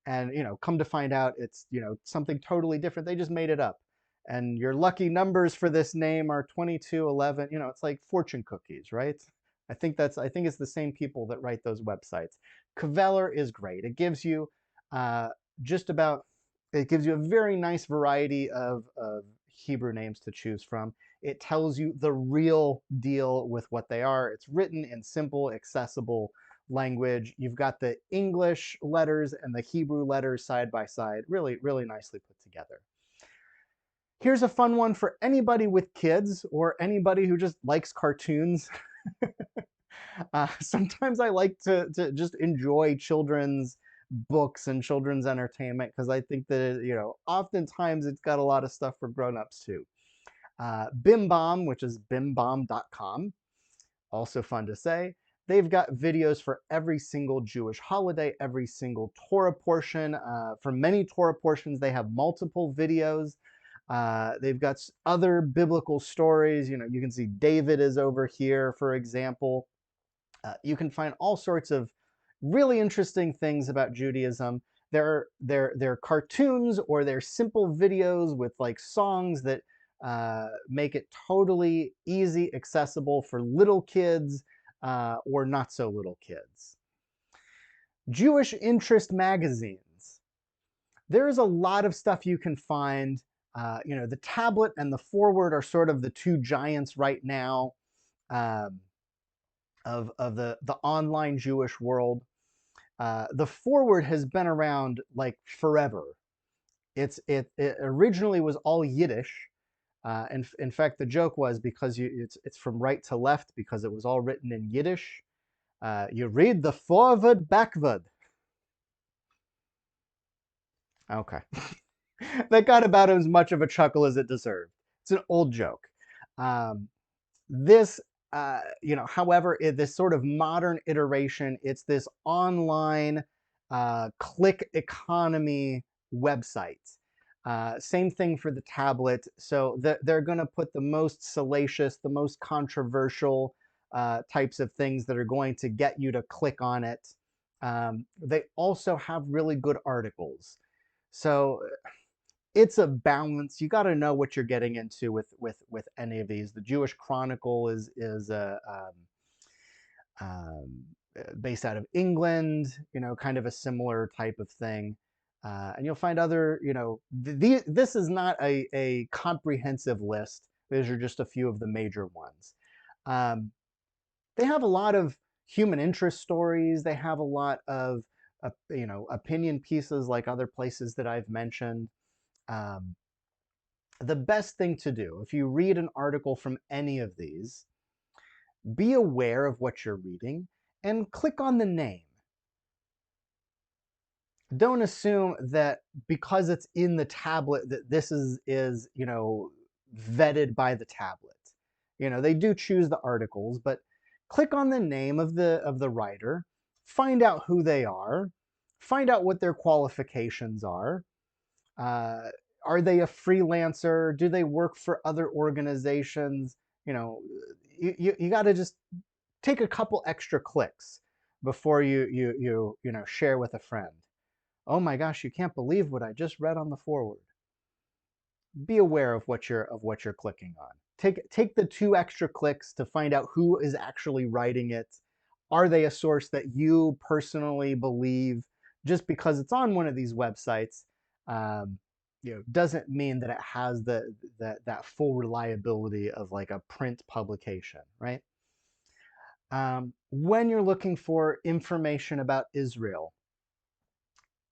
And come to find out it's something totally different. They just made it up. And your lucky numbers for this name are 22, 11. It's like fortune cookies, right? I think it's the same people that write those websites. Kveller is great. It gives you uh, just about it gives you a very nice variety of Hebrew names to choose from. It tells you the real deal with what they are. It's written in simple, accessible language. You've got the English letters and the Hebrew letters side by side, really, really nicely put together. Here's a fun one for anybody with kids or anybody who just likes cartoons. Sometimes I like to just enjoy children's books and children's entertainment because I think that, oftentimes it's got a lot of stuff for grown-ups too. Bimbom, which is bimbom.com, also fun to say. They've got videos for every single Jewish holiday, every single Torah portion. For many Torah portions, they have multiple videos. They've got other biblical stories. You can see David is over here, for example. You can find all sorts of really interesting things about Judaism. They're cartoons or they're simple videos with like songs that make it totally easy, accessible for little kids or not so little kids. Jewish interest magazines. There's a lot of stuff you can find. The tablet and the forward are sort of the two giants right now of the online Jewish world. The forward has been around like forever. It originally was all Yiddish. In fact, the joke was because it's from right to left because it was all written in Yiddish. You read the forward backward. Okay. That got about as much of a chuckle as it deserved. It's an old joke. This, however, this sort of modern iteration, it's this online click economy website. Same thing for the tablet. So they're going to put the most salacious, the most controversial types of things that are going to get you to click on it. They also have really good articles. So it's a balance. You got to know what you're getting into with any of these. The Jewish Chronicle is based out of England, kind of a similar type of thing. And you'll find other, this is not a comprehensive list. These are just a few of the major ones. They have a lot of human interest stories. They have a lot of, opinion pieces like other places that I've mentioned. The best thing to do, if you read an article from any of these, be aware of what you're reading and click on the name. Don't assume that because it's in the tablet that this is vetted by the tablet. They do choose the articles, but click on the name of the writer, find out who they are, find out what their qualifications are. Are they a freelancer? Do they work for other organizations? You got to just take a couple extra clicks before you share with a friend. Oh my gosh, you can't believe what I just read on the forward. Be aware of what you're clicking on. Take the 2 extra clicks to find out who is actually writing it. Are they a source that you personally believe? Just because it's on one of these websites, doesn't mean that it has that full reliability of like a print publication, right? When you're looking for information about Israel,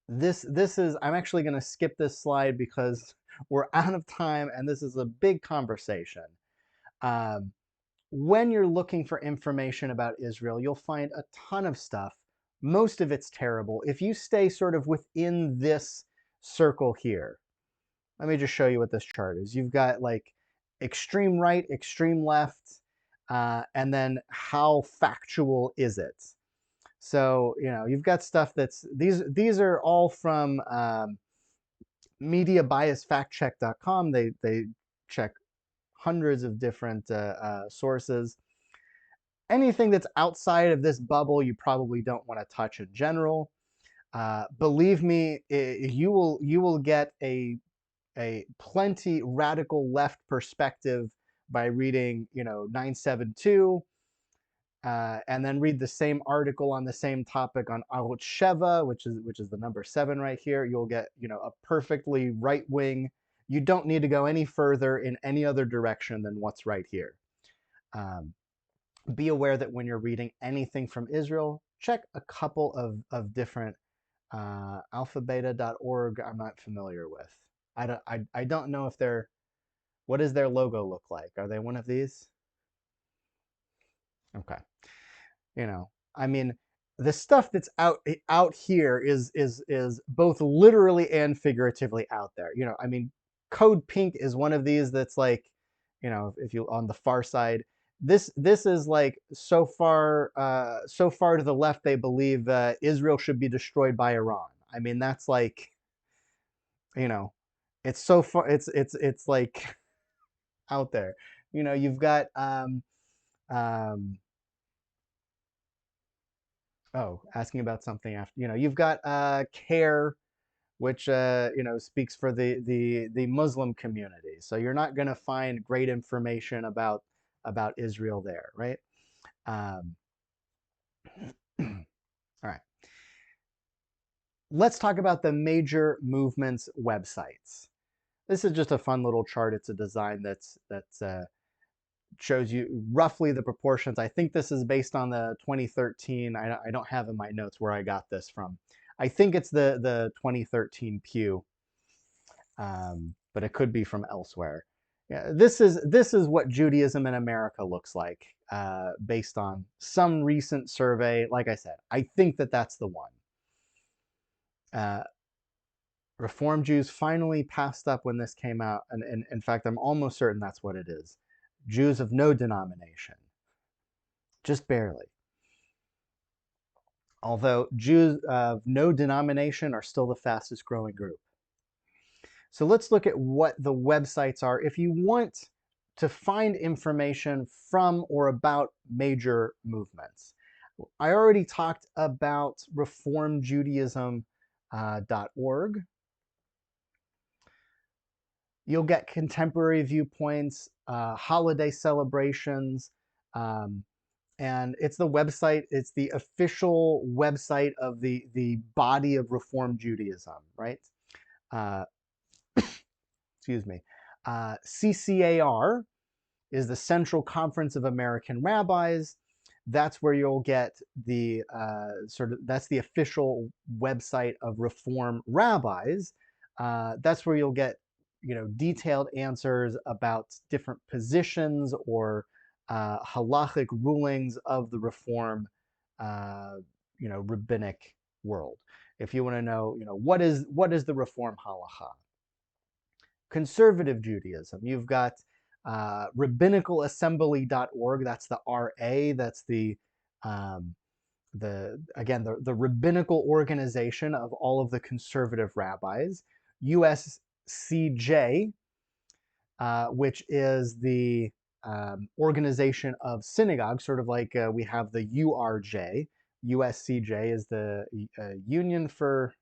this is, I'm actually going to skip this slide because we're out of time and this is a big conversation. When you're looking for information about Israel, you'll find a ton of stuff. Most of it's terrible. If you stay sort of within this circle here, let me just show you what this chart is. You've got like extreme right, extreme left, and then how factual is it? So, you've got stuff these are all from mediabiasfactcheck.com. They check hundreds of different sources. Anything that's outside of this bubble, you probably don't want to touch in general. Believe me, you will get a plenty radical left perspective by reading 972, and then read the same article on the same topic on Arut Sheva, which is the number 7 right here. You'll get a perfectly right wing. You don't need to go any further in any other direction than what's right here. Be aware that when you're reading anything from Israel, check a couple of different alphabeta.org I'm not familiar with. I don't know if they're, what does their logo look like? Are they one of these? Okay. I mean, the stuff that's out here is both literally and figuratively out there. I mean, Code Pink is one of these that's like, if you on the far side, this is like so far to the left they believe Israel should be destroyed by Iran. I mean, that's like, it's so far, it's like out there. You've got asking about something after, you've got CARE, which speaks for the Muslim community. So you're not going to find great information about Israel there, right? All right. Let's talk about the major movements websites. This is just a fun little chart. It's a design that's shows you roughly the proportions. I think this is based on the 2013. I don't have in my notes where I got this from. I think it's the 2013 Pew, but it could be from elsewhere. Yeah, this is what Judaism in America looks like based on some recent survey. Like I said, I think that's the one. Reform Jews finally passed up when this came out, and in fact, I'm almost certain that's what it is. Jews of no denomination, just barely. Although Jews of no denomination are still the fastest growing group. So let's look at what the websites are if you want to find information from or about major movements. I already talked about Reformjudaism.org. You'll get contemporary viewpoints, holiday celebrations, and it's the website, it's the official website of the body of Reform Judaism, right? Excuse me. CCAR is the Central Conference of American Rabbis. That's where you'll get the that's the official website of Reform rabbis. That's where you'll get detailed answers about different positions or halachic rulings of the Reform rabbinic world. If you want to know what is the Reform halacha. Conservative Judaism, you've got rabbinical.assembly.org. That's the RA. That's the rabbinical organization of all of the conservative rabbis. USCJ, which is the organization of synagogues, sort of like we have the URJ. USCJ is the Union for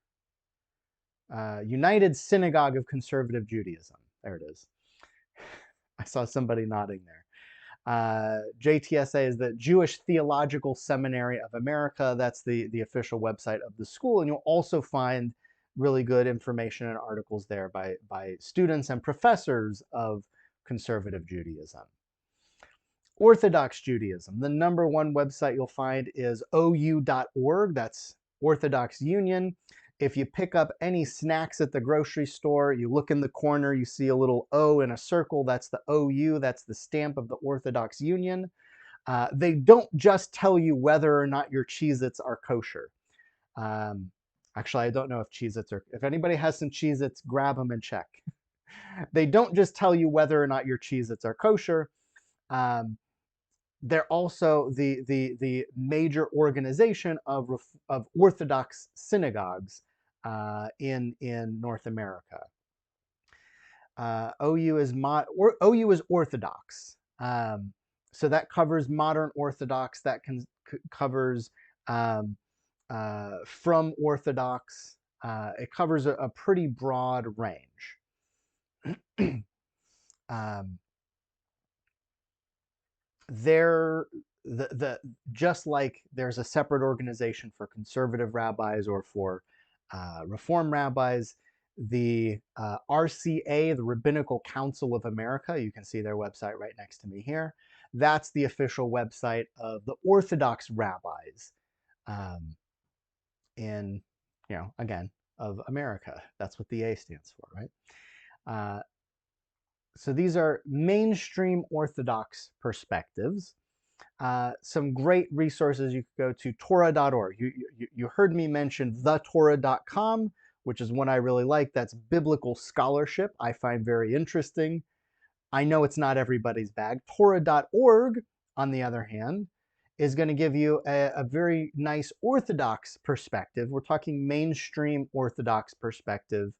United Synagogue of Conservative Judaism. There it is. I saw somebody nodding there. JTSA is the Jewish Theological Seminary of America. That's the official website of the school. And you'll also find really good information and articles there by students and professors of conservative Judaism. Orthodox Judaism. The number one website you'll find is OU.org. That's Orthodox Union. If you pick up any snacks at the grocery store, you look in the corner, you see a little O in a circle. That's the OU. That's the stamp of the Orthodox Union. They don't just tell you whether or not your Cheez-Its are kosher. Actually, I don't know if Cheez-Its are. If anybody has some Cheez-Its, grab them and check. They don't just tell you whether or not your Cheez-Its are kosher. Um, they're also the major organization of Orthodox synagogues in North America. OU is Orthodox, so that covers modern Orthodox. That covers from Orthodox. It covers a pretty broad range. um, there, just like there's a separate organization for conservative rabbis or for Reform rabbis, the RCA, the Rabbinical Council of America, you can see their website right next to me here. That's the official website of the Orthodox rabbis um, in, again, of America. That's what the A stands for, right? So these are mainstream Orthodox perspectives. Some great resources you could go to, Torah.org. You heard me mention thetorah.com, which is one I really like. That's biblical scholarship I find very interesting. I know it's not everybody's bag. Torah.org, on the other hand, is going to give you a very nice Orthodox perspective. We're talking mainstream Orthodox perspective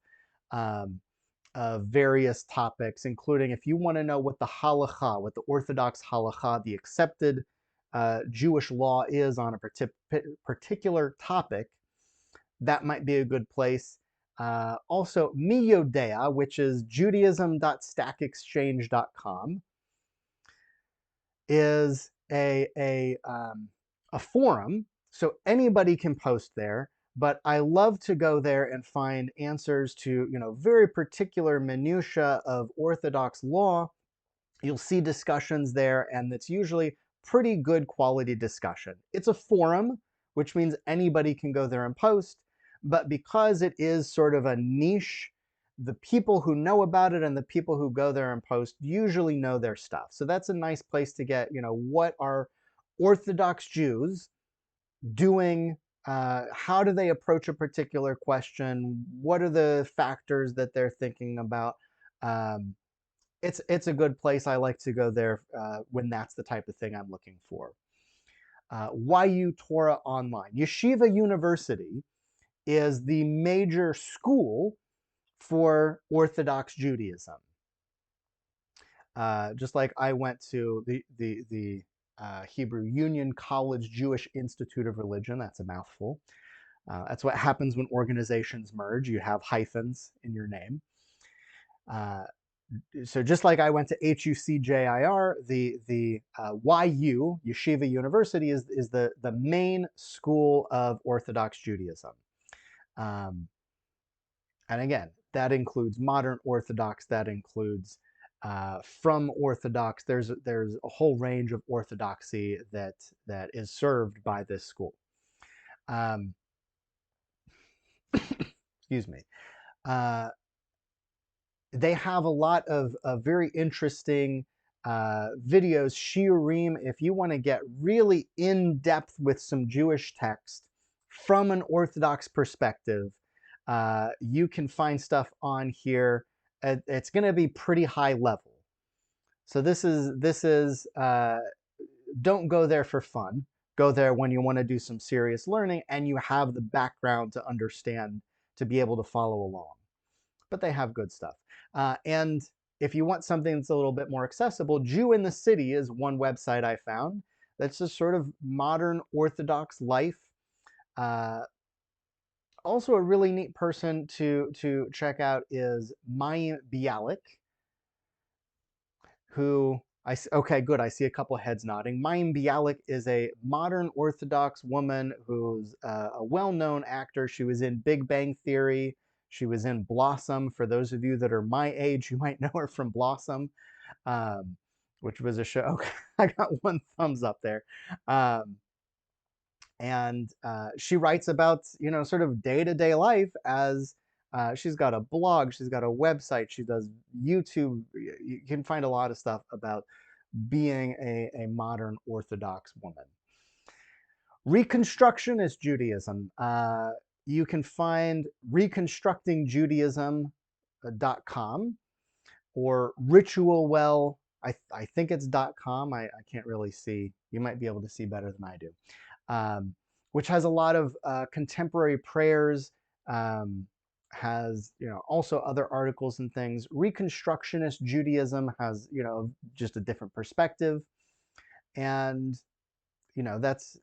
of various topics, including if you want to know what the halakha, what the Orthodox halakha, the accepted Jewish law is on a particular topic, that might be a good place. Also, Miyodea, which is judaism.stackexchange.com, is a forum, so anybody can post there. But I love to go there and find answers to very particular minutia of Orthodox law. You'll see discussions there, and it's usually pretty good quality discussion. It's a forum, which means anybody can go there and post, but because it is sort of a niche, the people who know about it and the people who go there and post usually know their stuff. So that's a nice place to get, what are Orthodox Jews doing? How do they approach a particular question? What are the factors that they're thinking about? It's a good place. I like to go there when that's the type of thing I'm looking for. YU Torah Online. Yeshiva University is the major school for Orthodox Judaism. Just like I went to the Hebrew Union College Jewish Institute of Religion. That's a mouthful. That's what happens when organizations merge. You have hyphens in your name. So just like I went to HUCJIR, the YU, Yeshiva University, is the main school of Orthodox Judaism. And again, that includes modern Orthodox, that includes from Orthodox. There's a whole range of Orthodoxy that is served by this school. Excuse me. They have a lot of very interesting videos, shiurim, if you want to get really in depth with some Jewish text from an Orthodox perspective. You can find stuff on here. It's going to be pretty high level. So this is don't go there for fun. Go there when you want to do some serious learning and you have the background to understand, to be able to follow along. But they have good stuff. And if you want something that's a little bit more accessible, Jew in the City is one website I found that's just sort of modern Orthodox life. Also, a really neat person to check out is Mayim Bialik, who okay, good. I see a couple heads nodding. Mayim Bialik is a modern Orthodox woman who's a well-known actor. She was in Big Bang Theory. She was in Blossom. For those of you that are my age, you might know her from Blossom, which was a show. Okay, I got one thumbs up there. And she writes about, sort of day-to-day life as she's got a blog, she's got a website, she does YouTube. You can find a lot of stuff about being a modern Orthodox woman. Reconstructionist Judaism. You can find reconstructingjudaism.com. or Ritualwell. I think it's .com. I can't really see. You might be able to see better than I do. Which has a lot of contemporary prayers, has, also other articles and things. Reconstructionist Judaism has, just a different perspective. And,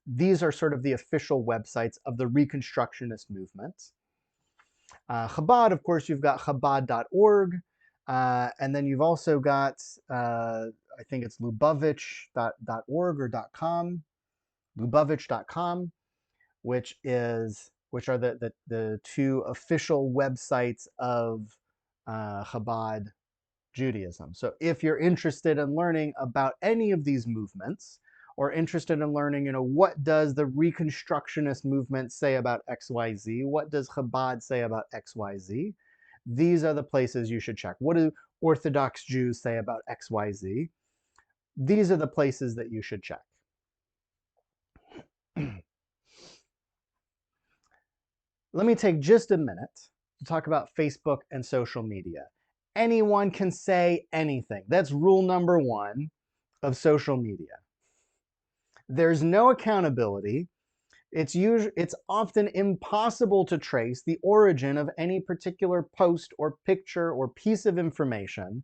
these are sort of the official websites of the Reconstructionist movement. Chabad, of course, you've got Chabad.org. And then you've also got, I think it's Lubavitch.org or .com, Lubavitch.com, which are the two official websites of Chabad Judaism. So if you're interested in learning about any of these movements, or interested in learning, what does the Reconstructionist movement say about XYZ? What does Chabad say about XYZ? These are the places you should check. What do Orthodox Jews say about XYZ? These are the places that you should check. Let me take just a minute to talk about Facebook and social media. Anyone can say anything. That's rule number one of social media. There's no accountability. It's often impossible to trace the origin of any particular post or picture or piece of information.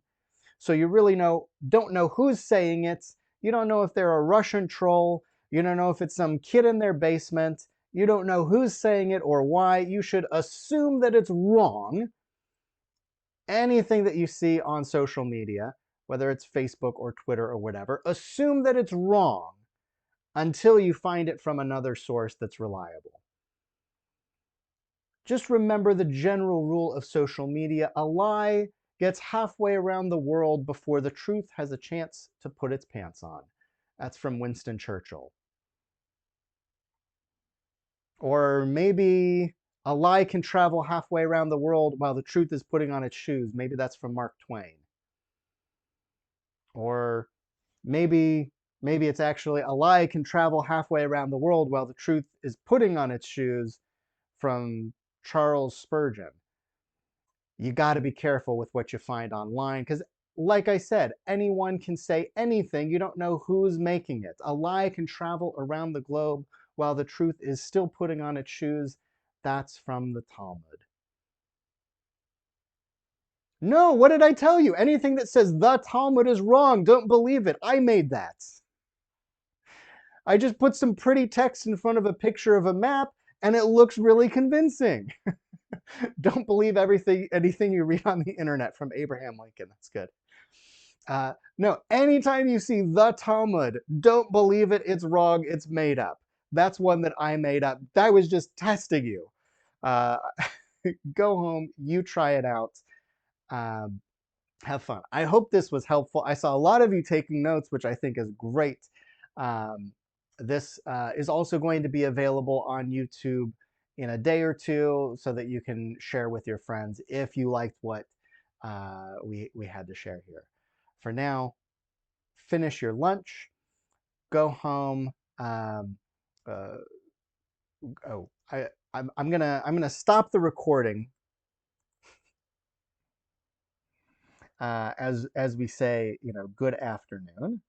So you really don't know who's saying it. You don't know if they're a Russian troll. You don't know if it's some kid in their basement. You don't know who's saying it or why. You should assume that it's wrong. Anything that you see on social media, whether it's Facebook or Twitter or whatever, assume that it's wrong until you find it from another source that's reliable. Just remember the general rule of social media: a lie gets halfway around the world before the truth has a chance to put its pants on. That's from Winston Churchill. Or maybe a lie can travel halfway around the world while the truth is putting on its shoes. Maybe that's from Mark Twain. Or maybe it's actually a lie can travel halfway around the world while the truth is putting on its shoes, from Charles Spurgeon. You got to be careful with what you find online, because like I said, anyone can say anything. You don't know who's making it. A lie can travel around the globe while the truth is still putting on its shoes. That's from the Talmud. No, what did I tell you? Anything that says the Talmud is wrong, don't believe it. I made that. I just put some pretty text in front of a picture of a map and it looks really convincing. Don't believe anything you read on the internet from Abraham Lincoln. That's good. No, anytime you see the Talmud, don't believe it. It's wrong. It's made up. That's one that I made up. I was just testing you. Go home. You try it out. Have fun. I hope this was helpful. I saw a lot of you taking notes, which I think is great. This is also going to be available on YouTube in a day or two so that you can share with your friends if you liked what we had to share here. For now, finish your lunch, go home. I'm gonna stop the recording as we say, good afternoon.